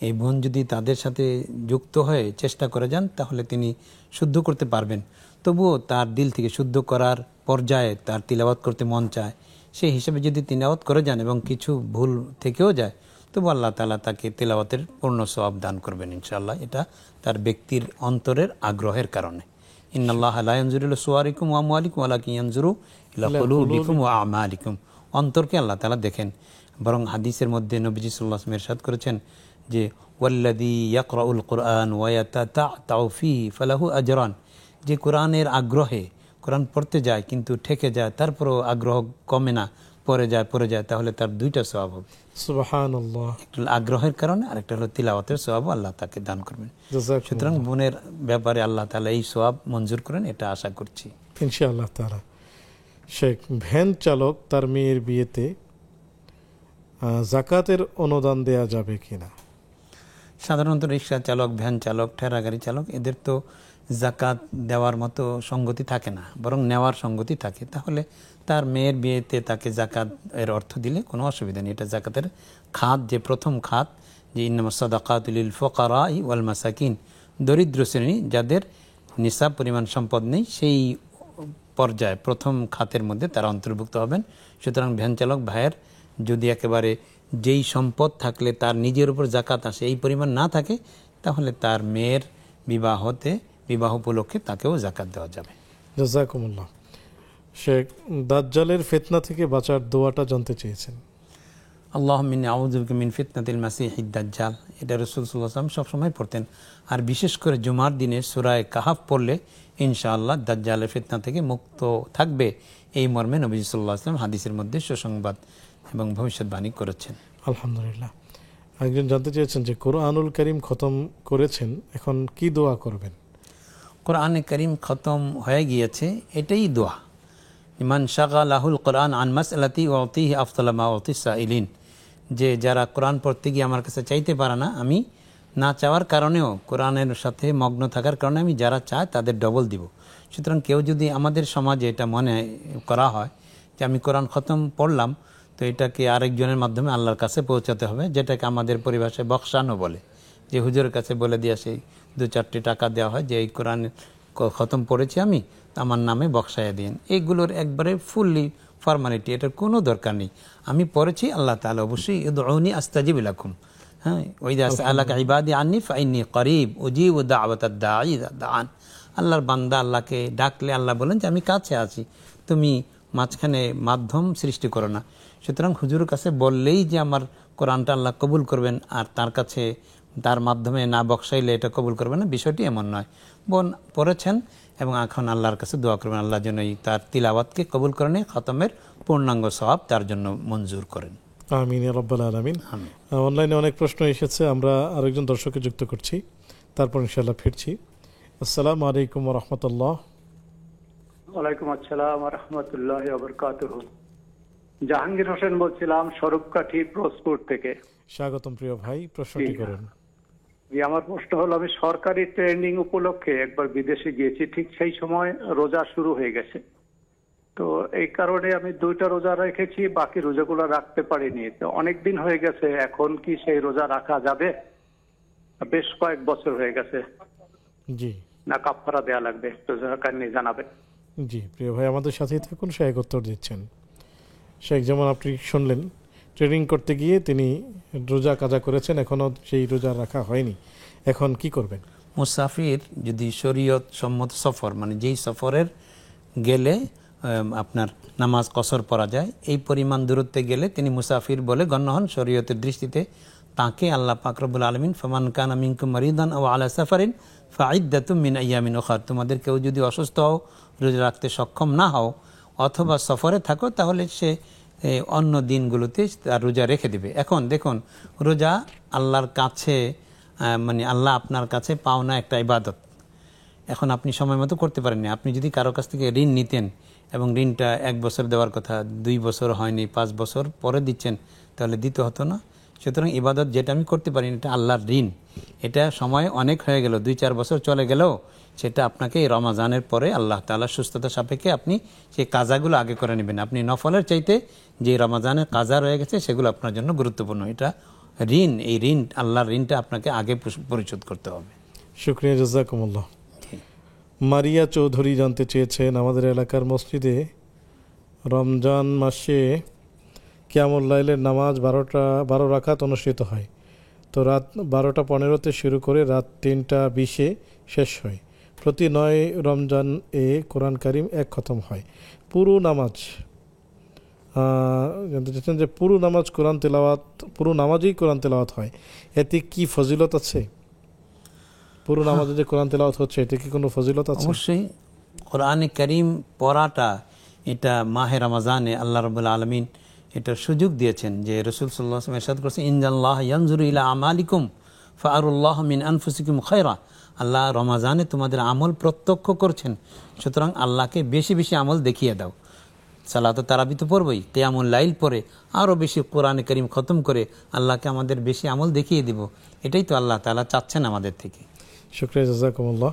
এই বোন যদি তাদের সাথে যুক্ত হয়ে চেষ্টা করে যান তাহলে তিনি শুদ্ধ করতে পারবেন। তবুও তার দিল থেকে শুদ্ধ করার পর্যায়ে তার তিলাওয়াত করতে মন চায়, সেই হিসেবে যদি তিলাওয়াত করে যান এবং কিছু ভুল থেকেও যায়, তবু আল্লাহ তাআলা তাকে তিলাওয়াতের পূর্ণ সওয়াব দান করবেন ইনশাআল্লাহ। এটা তার ব্যক্তির অন্তরের আগ্রহের কারণে। ইন্নাল্লাহা লা ইয়ানজুরু ইলা সুওয়ারিকুম ওয়া আমওয়ালিকুম ওয়ালাকিন ইয়ানজুরু ইলা কুলুবিকুম ওয়া আমালিকুম। অন্তরকে আল্লাহ তাআলা দেখেন। বরং হাদিসের মধ্যে নবীজি সাল্লাল্লাহু আলাইহি ওয়াসাল্লাম ইরশাদ করেছেন যে ওয়াল্লাযী ইয়াকরাউল কুরআন ওয়া ইয়াতাতাউ ফীহি ফালাহু আজরান। যে কোরআনের আগ্রহে কোরআন পড়তে যায় কিন্তু ঠেকে যায়, তারপরও আগ্রহ কমে না, পড়ে যায়, তাহলে তার দুইটা সওয়াব হবে। সুবহানাল্লাহ। একটা আগ্রহের কারণে আর একটা হলো তিলাওয়াতের সওয়াব আল্লাহ তাকে দান করবেন। সুতরাং বোনের ব্যাপারে আল্লাহ তাআলা এই সওয়াব মঞ্জুর করেন, এটা আশা করছি ইনশাআল্লাহ তাআলা। শেখ, ভ্যান চালক তার মেয়ের বিয়েতে যাকাতের অনুদান দেয়া যাবে কিনা? সাধারণত রিক্সা চালক, ভ্যান চালক, ঠেলা গাড়ি চালক, এদের তো জাকাত দেওয়ার মতো সঙ্গতি থাকে না, বরং নেওয়ার সঙ্গতি থাকে। তাহলে তার মেয়ের বিয়েতে তাকে জাকাত এর অর্থ দিলে কোনো অসুবিধা নেই। এটা জাকাতের খাত, যে প্রথম খাত, যে ইন্নামাস সাদাকাতু লিল ফুকারাই ওয়াল মাসাকিন, দরিদ্র শ্রেণী যাদের নিসাব পরিমাণ সম্পদ নেই, সেই পর্যায়ে প্রথম খাতের মধ্যে তারা অন্তর্ভুক্ত হবেন। সুতরাং ভ্যান চালক ভাইয়ের যদি একেবারে যেই সম্পদ থাকলে তার নিজের উপর জাকাত আসে এই পরিমাণ না থাকে, তাহলে তার মেয়ের বিবাহ উপলক্ষে তাকেও জাকাত দেওয়া যাবে। জাযাকুমুল্লাহ। শেখ, দাজ্জালের ফিতনা থেকে বাঁচার দোয়াটা জানতে চেয়েছেন। আল্লাহুম্মা ইন্নী আউযু বিকা মিন ফিতনাতিল মাসিহিদ দাজ্জাল। এটা রাসূল সাল্লাল্লাহু আলাইহি ওয়াসাল্লাম সবসময় পড়তেন, আর বিশেষ করে জুমার দিনে সূরা কাহাফ পড়লে ইনশাআল্লাহ দাজ্জালের ফিতনা থেকে মুক্ত থাকবে, এই মর্মে নবী সাল্লাল্লাহু আলাইহি ওয়াসাল্লাম হাদিসের মধ্যে সুসংবাদ এবং ভবিষ্যৎবাণী করেছেন। আলহামদুলিল্লাহ। একজন জানতে চেয়েছেন যে কোরআনুল কারীম খতম করেছেন, এখন কি দোয়া করবেন? কোরআনে কারীম খতম হয়ে গিয়েছে, এটাই দোয়া। মান শাগালাহুল কোরআন আন মাসআলাতি উতিহি আফদালা মা উতিস সাইলিন। যে যারা কোরআন পড়তে গিয়ে আমার কাছে চাইতে পারে না, আমি না চাওয়ার কারণেও কোরআনের সাথে মগ্ন থাকার কারণে আমি যারা চায় তাদের ডবল দিব। সুতরাং কেউ যদি আমাদের সমাজে এটা মনে করা হয় যে আমি কোরআন খতম পড়লাম, তো এটাকে আরেকজনের মাধ্যমে আল্লাহর কাছে পৌঁছাতে হবে, যেটাকে আমাদের পরিভাষায় বক্সানো বলে, যে হুজুরের কাছে বলে দিয়ে সেই 2-4টি টাকা দেওয়া হয় যে এই কোরআন খতম পড়েছি আমি, আমার নামে বক্সাইয়া দিন। এইগুলোর একবারে ফুললি ফর্মালিটি, এটার কোনো দরকার নেই। আমি পড়েছি, আল্লাহ তাআলা অবশ্যই উদউনি আস্তাজিব লাকুম। হ্যাঁ, ওইদা সাআলাকা ইবাদি আন্নী ফাইন্নী করিব উজিবু দাওয়াতাদ দাঈ ইযা দাআন। আল্লাহর বান্দা আল্লাহকে ডাকলে আল্লাহ বলেন যে আমি কাছে আছি, তুমি মাঝখানে মাধ্যম সৃষ্টি করো না। সুতরাং হুজুরের কাছে বললেই যে আমার কোরআনটা আল্লাহ কবুল করবেন, আর তার কাছে তার মাধ্যমে না বক্সাইলে এটা কবুল করবেন না, বিষয়টি এমন নয়। বোন পড়েছেন এবং এখন আল্লাহর কাছে দোয়া করবেন আল্লাহ যেন তার তিলাওয়াতকে কবুল করেন, খতমের পূর্ণাঙ্গ সওয়াব তার জন্য মঞ্জুর করেন। আমিন ইয়া রাব্বাল আলামিন। অনলাইনে অনেক প্রশ্ন এসেছে, আমরা আরেকজন দর্শককে যুক্ত করছি, তারপর ইনশাআল্লাহ ফিরছি। আসসালামু আলাইকুম ওয়া রাহমাতুল্লাহ। ওয়ালাইকুম আসসালাম ওয়া রাহমাতুল্লাহি ওয়া বারাকাতুহু। জাহাঙ্গীর হোসেন বলছিলাম স্বরূপকাঠি পিরোজপুর থেকে। স্বাগতম প্রিয় ভাই, প্রশ্নটি করুন। আমার প্রশ্ন হলো, আমি সরকারি ট্রেনিং উপলক্ষে একবার বিদেশে গিয়েছি, ঠিক সেই সময় রোজা শুরু হয়ে গেছে। তো এই কারণে আমি 2টা রোজা রেখেছি, বাকি রোজাগুলো রাখতে পারিনি। তো অনেক দিন হয়ে গেছে, এখন কি সেই রোজা রাখা যাবে? বেশ কয়েক বছর হয়ে গেছে, জি, না কাফারা দেয়া লাগবে? তো জানাবেন। জি প্রিয় ভাই, আমাদের সাথেই থাকুন, শেখ উত্তর দিচ্ছেন। শেখ, যেমন আপনি শুনলেন, ট্রেনিং করতে গিয়ে তিনি রোজা কাজা করেছেন, এখনও সেই রোজা রাখা হয়নি, এখন কি করবেন? মুসাফির যদি শরীয়ত সম্মত সফর, মানে যেই সফরের গেলে আপনার নামাজ কসর পড়া যায়, এই পরিমাণ দূরত্বে গেলে তিনি মুসাফির বলে গণ্য হন শরীয়তের দৃষ্টিতে। তাকে আল্লাহ পাক রব্বুল আলামিন ফামান কানা মিনকুম মারিদান আও আলা সাফারিন ফাইদ্দাতুম মিন আইয়ামিন উখার, তোমাদের কেউ যদি অসুস্থ হও, রোজা রাখতে সক্ষম না হও, অথবা সফরে থাকো, তাহলে সে অন্য দিনগুলোতে তার রোজা রেখে দেবে। এখন দেখুন, রোজা আল্লাহর কাছে মানে আল্লাহ আপনার কাছে পাওনা একটা ইবাদত। এখন আপনি সময় মতো করতে পারেননি। আপনি যদি কারো কাছ থেকে ঋণ নিতেন এবং ঋণটা 1 বছর দেওয়ার কথা 2 বছর হয়নি, 5 বছর পরে দিচ্ছেন, তাহলে দিতে হতো না। সুতরাং ইবাদত যেটা আমি করতে পারিনি, এটা আল্লাহর ঋণ। এটা সময় অনেক হয়ে গেল, 2-4 বছর চলে গেলেও সেটা আপনাকে এই রমাজানের পরে আল্লাহ তাআলার সুস্থতা সাপেক্ষে আপনি সেই কাজাগুলো আগে করে নেবেন। আপনি নফলের চাইতে যে রমাজানের কাজা রয়ে গেছে সেগুলো আপনার জন্য গুরুত্বপূর্ণ। এটা ঋণ, এই ঋণ আল্লাহর ঋণটা আপনাকে আগে পরিশোধ করতে হবে। শুকরিয়া, জাযাকুমুল্লাহ। মারিয়া চৌধুরী জানতে চেয়েছেন, আমাদের এলাকার মসজিদে রমজান মাসে কিয়ামুল লাইলের নামাজ 12 রাকাত অনুষ্ঠিত হয়। তো রাত 12টা 15-তে শুরু করে রাত 3টা 20-এ শেষ হয়। প্রতি 9 রমজান কোরআন কারিম 1 খতম হয়। পুরো নামাজ জানতে চাচ্ছেন যে পুরো নামাজেই কোরআন তেলাওয়াত হয়, এতে কি ফজিলত আছে? পুরো নামাজে যে কোরআন তেলাওয়াত হচ্ছে, এতে কি কোনো ফজিলত আছে? অবশ্যই। কোরআনে কারিম পড়াটা, এটা মাহে রমজানে আল্লাহ রাব্বুল আলামিন এটার সুযোগ দিয়েছেন, যে রাসূল সাল্লাল্লাহু আলাইহি ওয়াসাল্লাম ইরশাদ করেছেন, ইন্নাল্লাহা ইয়ানজুরু ইলা আমালিকুম ফাআরুল্লাহু মিন আনফুসিকুম খায়রা। আল্লাহ রমজানে তোমাদের আমল প্রত্যক্ষ করছেন, সুতরাং আল্লাহকে বেশি বেশি আমল দেখিয়ে দাও। সালাত তারাবি তো পড়বই, কিয়ামুল লাইল পড়ে আরও বেশি কোরআনে কারিম খতম করে আল্লাহকে আমাদের বেশি আমল দেখিয়ে দিব। এটাই তো আল্লাহ তাআলা চাচ্ছেন আমাদের থেকে। শুকরিয়া, জাযাকুমুল্লাহ।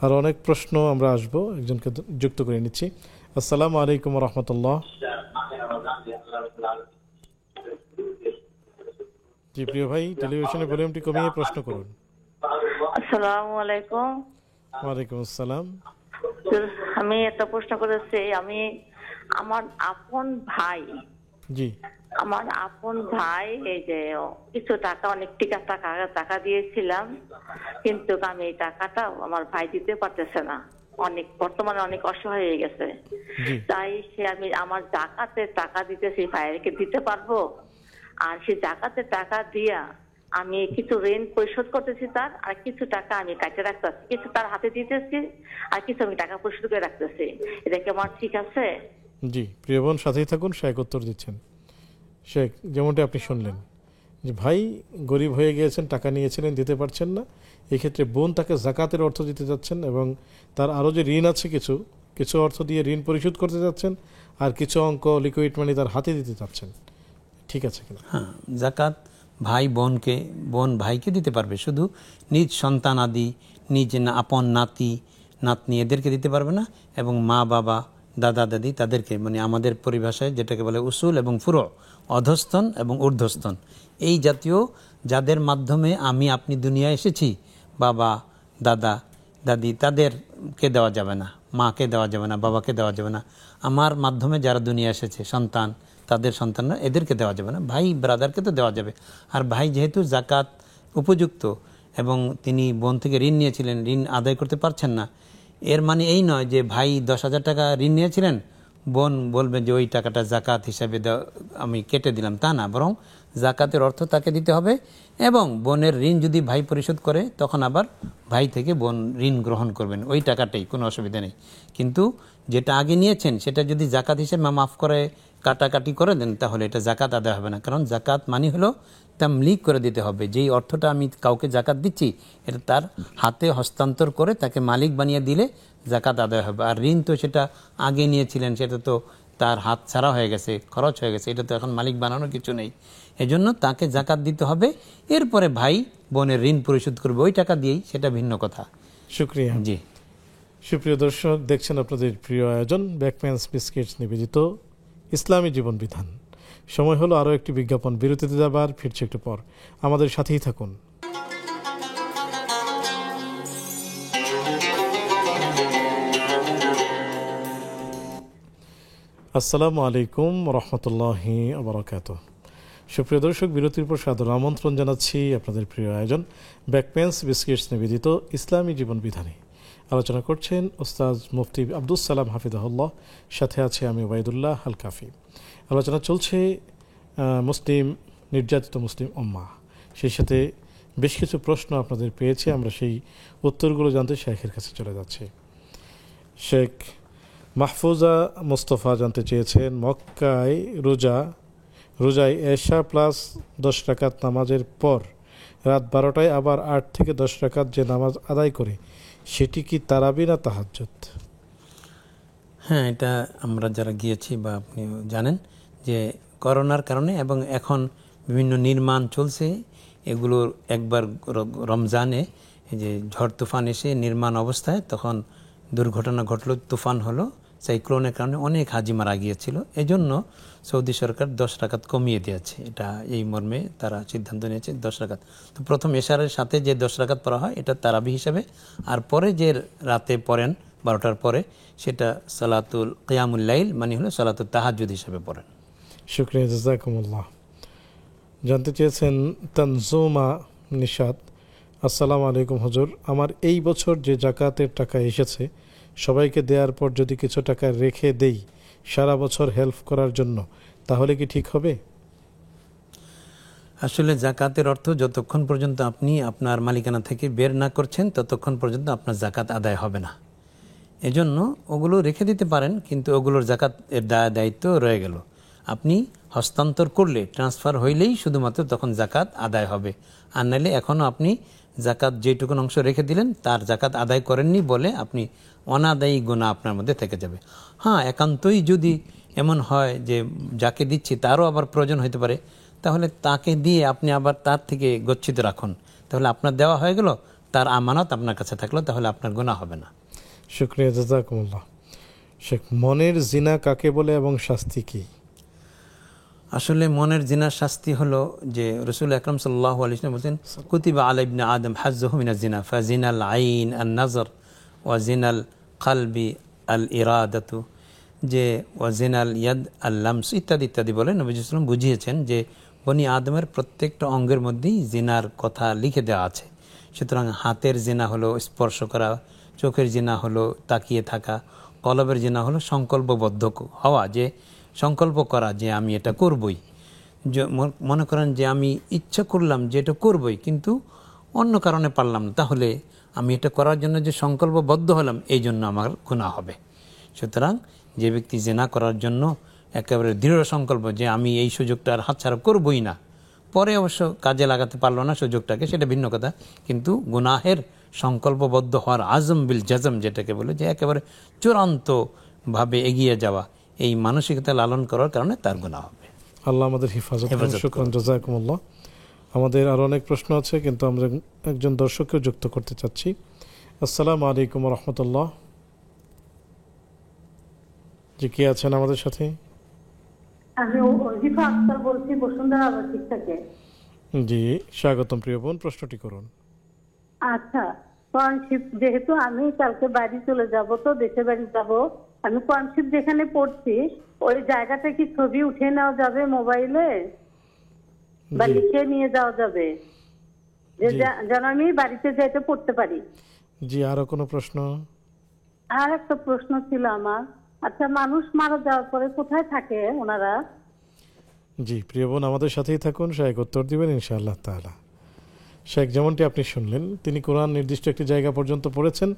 আর অনেক প্রশ্ন আমরা আসবো, একজনকে যুক্ত করে নিচ্ছি। আসসালামু আলাইকুম ওয়া রাহমাতুল্লাহ। জি প্রিয় ভাই, টেলিভিশনের ভলিউমটি কমিয়ে প্রশ্ন করুন। আসসালামু আলাইকুম। ওয়ালাইকুম আসসালাম। আমি একটা প্রশ্ন করেছি, আমি আমার আপন ভাই, জি, আমার আপন ভাই এই যে কিছু টাকা, অনেক টাকা দিয়েছিলাম, কিন্তু আমি এই টাকাটা আমার ভাই দিতে পারতেছে না, বর্তমানে অনেক অসহায় হয়ে গেছে। তাই আমি আমার জাকাতের টাকা দিতেছি, ভাইকে দিতে পারবো? আর সেই জাকাতের টাকা দিয়া আমি কিছু ঋণ পরিশোধ করতেছি তার, আর কিছু টাকা আমি কাটে রাখতেছি, কিছু তার হাতে দিতেছি, আর কিছু আমি টাকা পরিশোধ করে রাখতেছি। এটা কি আমার ঠিক আছে? জি প্রিয় বোন, সাথেই থাকুন, শেখ উত্তর দিচ্ছেন। শেখ, যেমনটি আপনি শুনলেন যে ভাই গরিব হয়ে গিয়েছেন, টাকা নিয়েছিলেন, দিতে পারছেন না, এক্ষেত্রে বোন তাকে জাকাতের অর্থ দিতে যাচ্ছেন এবং তার আরও যে ঋণ আছে কিছু অর্থ দিয়ে ঋণ পরিশোধ করতে যাচ্ছেন, আর কিছু অঙ্ক লিকুইড মানি তার হাতে দিতে চাচ্ছেন। ঠিক আছে কিনা? হ্যাঁ, জাকাত ভাই বোনকে, বোন ভাইকে দিতে পারবে, শুধু নিজ সন্তান আদি, নিজ আপন নাতি নাতনি এদেরকে দিতে পারবে না। এবং মা বাবা, দাদা দাদি তাদেরকে, মানে আমাদের পরিভাষায় যেটাকে বলে উসুল এবং ফুরু, অধস্তন এবং ঊর্ধ্বস্তন, এই জাতীয় যাদের মাধ্যমে আমি আপনি দুনিয়া এসেছি, বাবা দাদা দাদি, তাদেরকে দেওয়া যাবে না, মাকে দেওয়া যাবে না, বাবাকে দেওয়া যাবে না। আমার মাধ্যমে যারা দুনিয়া এসেছে, সন্তান, তাদের সন্তানরা, এদেরকে দেওয়া যাবে না। ভাই ব্রাদারকে তো দেওয়া যাবে। আর ভাই যেহেতু জাকাত উপযুক্ত এবং তিনি বোন থেকে ঋণ নিয়েছিলেন, ঋণ আদায় করতে পারছেন না, এর মানে এই নয় যে ভাই 10,000 টাকা ঋণ নিয়েছিলেন, বোন বলবে যে ওই টাকাটা জাকাত হিসাবে আমি কেটে দিলাম, তা না। বরং জাকাতের অর্থ তাকে দিতে হবে, এবং বোনের ঋণ যদি ভাই পরিশোধ করে তখন আবার ভাই থেকে বোন ঋণ গ্রহণ করবেন, ওই টাকাটাই, কোনো অসুবিধা নেই। কিন্তু যেটা আগে নিয়েছেন সেটা যদি জাকাত হিসেবে মাফ করে কাটাকাটি করে দেন, তাহলে এটা জাকাত আদায় হবে না। কারণ জাকাত মানে হলো তামলিক করে দিতে হবে। যেই অর্থটা আমি কাউকে জাকাত দিচ্ছি, এটা তার হাতে হস্তান্তর করে তাকে মালিক বানিয়ে দিলে জাকাত আদায় হবে। আর ঋণ তো সেটা আগে নিয়েছিলেন, সেটা তো তার হাত ছাড়া হয়ে গেছে, খরচ হয়ে গেছে, এটা তো এখন মালিক বানানোর কিছু নেই। এজন্য তাকে জাকাত দিতে হবে, এরপরে ভাই বোনের ঋণ পরিশোধ করবে ওই টাকা দিয়েই, সেটা ভিন্ন কথা। শুকরিয়া। জি, সুপ্রিয় দর্শক, দেখছেন আপনাদের প্রিয় আয়োজন ব্যাকপ্যান্স বিস্কিটস নিবেদিত ইসলামী জীবন বিধান। সময় হলো আরও একটি বিজ্ঞাপন, বিরতিতে যাবার, ফিরছে একটু পর, আমাদের সাথেই থাকুন। আসসালামু আলাইকুম রহমতুল্লাহি ওয়া সুপ্রিয় দর্শক, বিরতির পর সাদর আমন্ত্রণ জানাচ্ছি আপনাদের প্রিয় আয়োজন ব্যাকপ্যান্স বিস্কিটস নিবেদিত ইসলামী জীবন বিধানে। আলোচনা করছেন ওস্তাদ মুফতি আব্দুস সালাম হাফিজাহুল্লাহ, সাথে আছে আমি ওবায়দুল্লাহ আল কাফি। আলোচনা চলছে মুসলিম, নির্যাতিত মুসলিম উম্মাহ, সেই সাথে বেশ কিছু প্রশ্ন আপনাদের পেয়েছে, আমরা সেই উত্তরগুলো জানতে শেখের কাছে চলে যাচ্ছি। শেখ মাহফুজা মোস্তফা জানতে চেয়েছেন, মক্কায় রোজায় এশা প্লাস 10 রাকাত নামাজের পর রাত 12টায় আবার 8 থেকে 10 রাকাত যে নামাজ আদায় করে, সেটি কি তারাবি না তাহাজ্জুদ? হ্যাঁ, এটা আমরা যারা গিয়েছি বা আপনি জানেন যে করোনার কারণে এবং এখন বিভিন্ন নির্মাণ চলছে, এগুলো একবার রমজানে এই যে ঝড় তুফান এসে নির্মাণ অবস্থায় তখন দুর্ঘটনা ঘটলো, তুফান হলো, সাইক্লোনের কারণে অনেক হাজি মারা গিয়েছিল। এজন্য সৌদি সরকার 10 রাকাত কমিয়ে দিয়েছে, এটা এই মর্মে তারা সিদ্ধান্ত নিয়েছে 10 রাকাত। তো প্রথম এশারের সাথে যে 10 রাকাত পড়া হয় এটা তারাবি হিসাবে, আর পরে যে রাতে পড়েন 12টার পরে সেটা সালাতুল কিয়ামুল লাইল, মানে হলো সালাতুল তাহাজ্জুদ হিসাবে পড়েন। শুকরিয়া, জাযাকুমুল্লাহ। জানতে চেয়েছেন তানজুমা নিশাত, আসসালামু আলাইকুম হুজুর, আমার এই বছর যে জাকাতের টাকা এসেছে সবাইকে দেওয়ার পর যদি কিছু টাকা রেখে দেই সারা বছর হেল্প করার জন্য, তাহলে কি ঠিক হবে? আসলে জাকাতের অর্থ যতক্ষণ পর্যন্ত আপনি আপনার মালিকানা থেকে বের না করছেন ততক্ষণ পর্যন্ত আপনার জাকাত আদায় হবে না। এজন্য ওগুলো রেখে দিতে পারেন, কিন্তু ওগুলোর জাকাত এর দায়িত্ব রয়ে গেল। আপনি হস্তান্তর করলে, ট্রান্সফার হইলেই শুধুমাত্র তখন জাকাত আদায় হবে। আর নাহলে এখনও আপনি জাকাত যেটুকুন অংশ রেখে দিলেন তার জাকাত আদায় করেননি বলে আপনি অনাদায়ী গুনাহ আপনার মধ্যে থেকে যাবে। হ্যাঁ, একান্তই যদি এমন হয় যে যাকে দিচ্ছি তারও আবার প্রয়োজন হতে পারে, তাহলে তাকে দিয়ে আপনি আবার তার থেকে গচ্ছিত রাখুন, তাহলে আপনার দেওয়া হয়ে গেল, তার আমানত আপনার কাছে থাকলো, তাহলে আপনার গুনাহ হবে না। শুকরিয়া, জাযাকুমুল্লাহ। শেখ, মনের জিনা কাকে বলে এবং শাস্তি কি? আসলে মনের জিনার শাস্তি হলো যে রাসূল আকরাম সাল্লাল্লাহু আলাইহি ওয়াসাল্লাম বলেন, কুতিবা আলা ইবনে আদম হাজ্জুহু মিনাজ জিনা ফাজিনাল আইন আন নাজর ওয়া জিনাল কলবি আল ইরাদাতু, যে ওয়া জিনাল ইয়াদ আল লামস ইত্যাদি ইত্যাদি বলে নবী সাল্লাল্লাহু আলাইহি ওয়াসাল্লাম বুঝিয়েছেন যে বনি আদমের প্রত্যেকটা অঙ্গের মধ্যেই জিনার কথা লিখে দেওয়া আছে। সুতরাং হাতের জিনা হলো স্পর্শ করা, চোখের জিনা হলো তাকিয়ে থাকা, কলবের জিনা হলো সংকল্পবদ্ধ হওয়া, যে সংকল্প করা যে আমি এটা করবই। মনে করেন যে আমি ইচ্ছা করলাম যে এটা করবই, কিন্তু অন্য কারণে পারলাম না, তাহলে আমি এটা করার জন্য যে সংকল্পবদ্ধ হলাম এই জন্য আমার গুনাহ হবে। সুতরাং যে ব্যক্তি জিনা করার জন্য একেবারে দৃঢ় সংকল্প যে আমি এই সুযোগটা আর হাতছাড়া করবই না, পরে অবশ্য কাজে লাগাতে পারলো না সুযোগটাকে, সেটা ভিন্ন কথা, কিন্তু গুনাহের সংকল্পবদ্ধ হওয়ার আজম বিল জাজম যেটাকে বলে, যে একেবারে চূড়ান্তভাবে এগিয়ে যাওয়া, এই মানসিকতা লালন করার কারণে তার গুনাহ হবে। আল্লাহ আমাদের হিফাজত করুন। শুকরান, জাযাকুমুল্লাহ। আমাদের আরও অনেক প্রশ্ন আছে, কিন্তু আমরা একজন দর্শককেও যুক্ত করতে চাচ্ছি। আসসালামু আলাইকুম রহমতুল্লাহ। জি, কে আছেন আমাদের সাথে? আমি অজিফা আক্তার বলছি, বসুন্ধরা আবাসিক থেকে। জি, স্বাগতম প্রিয় বোন, প্রশ্নটি করুন। আচ্ছা, কোরআনশিপ যেহেতু আমি কালকে বাড়ি চলে যাব, তো দেশে বাড়ি যাব, আমি কোরআনশিপ যেখানে পড়ছি ওই জায়গাটা কি ছবি উঠে নেওয়া যাবে মোবাইলে, বা লিখে নিয়ে যাওয়া যাবে, যেন আমি বাড়িতে যাইতে পড়তে পারি? জি, আরো কোনো প্রশ্ন? আর একটা প্রশ্ন ছিল আমার। আচ্ছা, মানুষ মারা যাওয়ার পরে কোথায় থাকে ওনারা? জি প্রিয় বোন, আমাদের সাথেই থাকুন, শেখ উত্তর দিবেন ইনশাআল্লাহ তাআলা। শেখ যেমনটি আপনি শুনলেন, তিনি কোরআন নির্দিষ্ট একটি জায়গা পর্যন্ত পড়েছেন,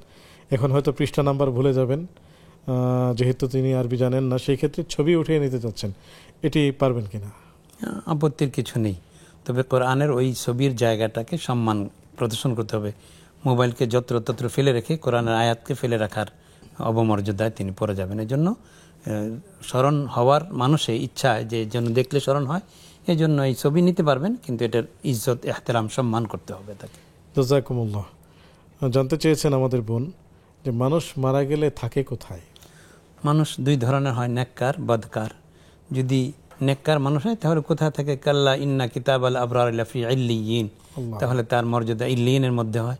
এখন হয়তো পৃষ্ঠা নাম্বার ভুলে যাবেন, যেহেতু তিনি আরবি জানেন না, সেই ক্ষেত্রে ছবি উঠিয়ে নিতে চাচ্ছেন, এটি পারবেন কিনা? আপত্তির কিছু নেই, তবে কোরআনের ওই ছবির জায়গাটাকে সম্মান প্রদর্শন করতে হবে। মোবাইলকে যত্রতত্র ফেলে রেখে কোরআনের আয়াতকে ফেলে রাখার অবমর্যাদায় তিনি পড়ে যাবেন। এই জন্য স্মরণ হওয়ার মানুষের ইচ্ছা যে যেন দেখলে স্মরণ হয়, এই জন্য এই ছবি নিতে পারবেন, কিন্তু এটার ইজ্জত এহতেরাম সম্মান করতে হবে তাকে। জাযাকুমুল্লাহ। জানতে চেয়েছেন আমাদের বোন যে মানুষ মারা গেলে থাকে কোথায়? মানুষ দুই ধরনের হয়, নেককার, বদকার। যদি নেককার মানুষ হয় তাহলে কোথায় থাকে? কাল্লা ইন্না কিতাবাল আবরার লাফি ইল্লিয়িন, তাহলে তার মর্যাদা ইল্লিয়িনের মধ্যে হয়।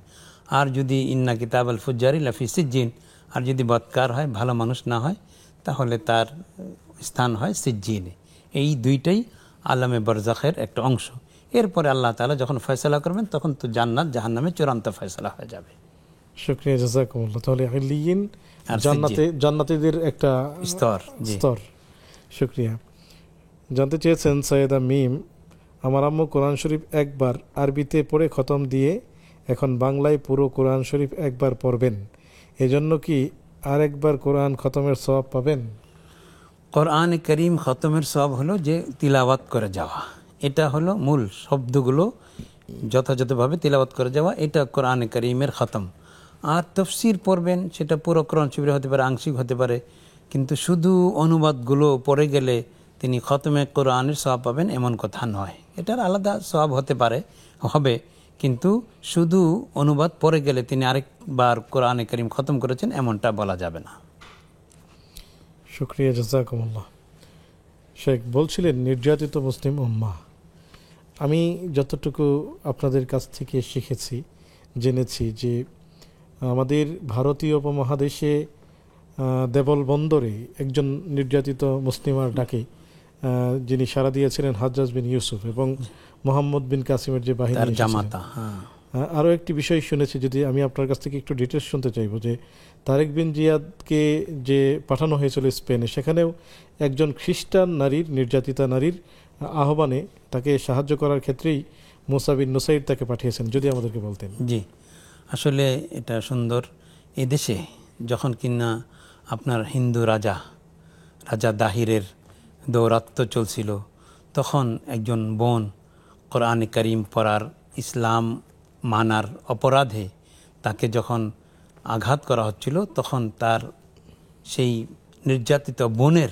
আর যদি ইন্না কিতাবাল ফুজ্জারি লাফি সিজ্জিন, আর যদি বদকার হয়, ভালো মানুষ না হয়, তাহলে তার স্থান হয় সিজ্জিনে। এই দুইটাই আলামে বরজাখের একটা অংশ। এরপরে আল্লাহ তাআলা যখন ফয়সালা করবেন তখন তো জান্নাত জাহান্নামে চূড়ান্ত ফয়সালা হয়ে যাবে। শুকরিয়া, জাযাকুমুল্লাহ। তাহলে ইল্লিয়িন জান্নাতীদের একটা স্তর। শুকরিয়া। জানতে চেয়েছেন সৈয়দা মিম, আমার আম্মু কোরআন শরীফ একবার আরবিতে পড়ে খতম দিয়ে এখন বাংলায় পুরো কোরআন শরীফ একবার পড়বেন, এজন্য কি আরেকবার কোরআন খতমের সওয়াব পাবেন? কোরআন করিম খতমের সওয়াব হলো যে তিলাওয়াত করে যাওয়া, এটা হলো মূল, শব্দগুলো যথাযথভাবে তিলাওয়াত করে যাওয়া, এটা কোরআন করিমের খতম। আর তফসির পড়বেন, সেটা পুরো কোরআন শরীফের হতে পারে, আংশিক হতে পারে, কিন্তু শুধু অনুবাদগুলো পড়ে গেলে তিনি খতমে কোরআনের সওয়াব পাবেন এমন কথা নয়। এটার আলাদা সওয়াব হতে পারে, হবে, কিন্তু শুধু অনুবাদ পড়ে গেলে তিনি আরেকবার কোরআনে কারীম খতম করেছেন এমনটা বলা যাবে না। শুকরিয়া, জাযাকুমুল্লাহ। শেখ বলছিলেন নির্যাতিত মুসলিম উম্মাহ, আমি যতটুকু আপনাদের কাছ থেকে শিখেছি, জেনেছি যে আমাদের ভারতীয় উপমহাদেশে দেবল বন্দরে একজন নির্যাতিত মুসলিমার ডাকে যিনি সাড়া দিয়েছিলেন হাজ্জাজ বিন ইউসুফ এবং মোহাম্মদ বিন কাসিমের যে বাহিনী জামাতা। আরও একটি বিষয় শুনেছি, যদি আমি আপনার কাছ থেকে একটু ডিটেলস শুনতে চাইব, যে তারেক বিন জিয়াদকে যে পাঠানো হয়েছিল স্পেনে, সেখানেও একজন খ্রিস্টান নারীর, নির্যাতিতা নারীর আহ্বানে তাকে সাহায্য করার ক্ষেত্রেই মুসা বিন নুসাইর তাকে পাঠিয়েছেন, যদি আমাদেরকে বলতেন। জি, আসলে এটা সুন্দর। এদেশে যখন কিনা আপনার হিন্দু রাজা দাহিরের দৌরাত্ম চলছিল, তখন একজন বোন কোরআন কারীম পড়ার, ইসলাম মানার অপরাধে তাকে যখন আঘাত করা হচ্ছিল, তখন তার সেই নির্যাতিত বোনের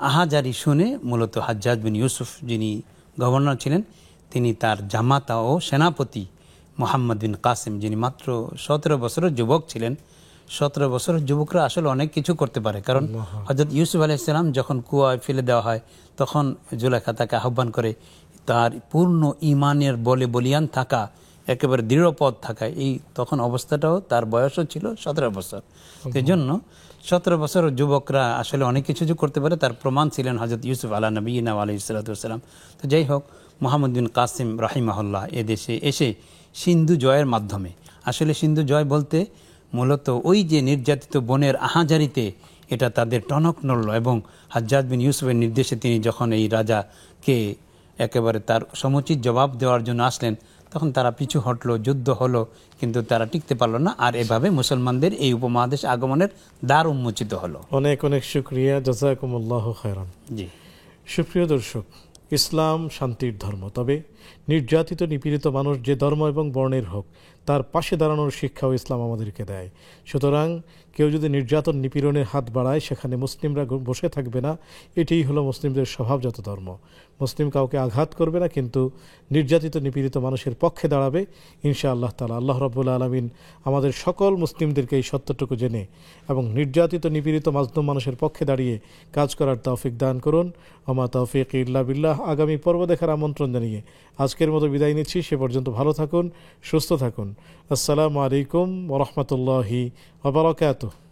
আহাজারি শুনে মূলত হাজ্জাজ বিন ইউসুফ, যিনি গভর্নর ছিলেন, তিনি তার জামাতা ও সেনাপতি মোহাম্মদ বিন কাসিম, যিনি মাত্র 17 বছরের যুবক ছিলেন। 17 বছরের যুবকরা আসলে অনেক কিছু করতে পারে, কারণ হযরত ইউসুফ আলাইহিস সালাম যখন কুয়ায় ফেলে দেওয়া হয়, তখন জুলেখা তাকে আহ্বান করে, তার পূর্ণ ইমানের বলে বলিয়ান থাকা, একেবারে দৃঢ়পদ থাকা, এই তখন অবস্থাটাও, তার বয়সও ছিল 17 বছর। সেই জন্য 17 বছরের যুবকরা আসলে অনেক কিছু করতে পারে, তার প্রমাণ ছিলেন হযরত ইউসুফ আলা নবিয়িনা আলাইহিস সালাতু ওয়াস সালাম। তো যাই হোক, মোহাম্মদ বিন কাসিম রাহিমাহুল্লাহ এদেশে এসে সিন্ধু জয়ের মাধ্যমে, আসলে সিন্ধু জয় বলতে মূলত ওই যে নির্যাতিত বোনের আহাজারিতে এটা তাদের টনক নড়ল, এবং হাজ্জাজ বিন ইউসুফের নির্দেশে তিনি যখন এই রাজাকে একেবারে তার সমুচিত জবাব দেওয়ার জন্য আসলেন, তখন তারা পিছু হটলো, যুদ্ধ হলো, কিন্তু তারা টিকতে পারলো না। আর এভাবে মুসলমানদের এই উপমহাদেশ আগমনের দ্বার উন্মোচিত হলো। অনেক অনেক শুকরিয়া, জাযাকুমুল্লাহু খায়রান। জি, সুপ্রিয় দর্শক, ইসলাম শান্তির ধর্ম, তবে নির্যাতিত নিপীড়িত মানুষ যে ধর্ম এবং বর্ণের হোক, তার পাশে দাঁড়ানোর শিক্ষাও ইসলাম আমাদেরকে দেয়। সুতরাং কেউ যদি নির্যাতন নিপীড়নের হাত বাড়ায় সেখানে মুসলিমরা বসে থাকবে না, এটিই হলো মুসলিমদের স্বভাবজাত ধর্ম। মুসলিম কাউকে আঘাত করবে না, কিন্তু নির্যাতিত নিপীড়িত মানুষের পক্ষে দাঁড়াবে ইনশাআল্লাহ তাআলা। আল্লাহ রাব্বুল আলামিন আমাদের সকল মুসলিমদেরকে এই সত্যটুকু জেনে এবং নির্যাতিত নিপীড়িত মাজলুম মানুষের পক্ষে দাঁড়িয়ে কাজ করার তৌফিক দান করুন। ওমা তৌফিক ইল্লা বিল্লাহ। আগামী পর্ব দেখার আমন্ত্রণ জানিয়ে আজকের মতো বিদায় নিচ্ছি। সে পর্যন্ত ভালো থাকুন, সুস্থ থাকুন। আসসালামু আলাইকুম ওয়া রাহমাতুল্লাহি ওয়া বারাকাতুহু।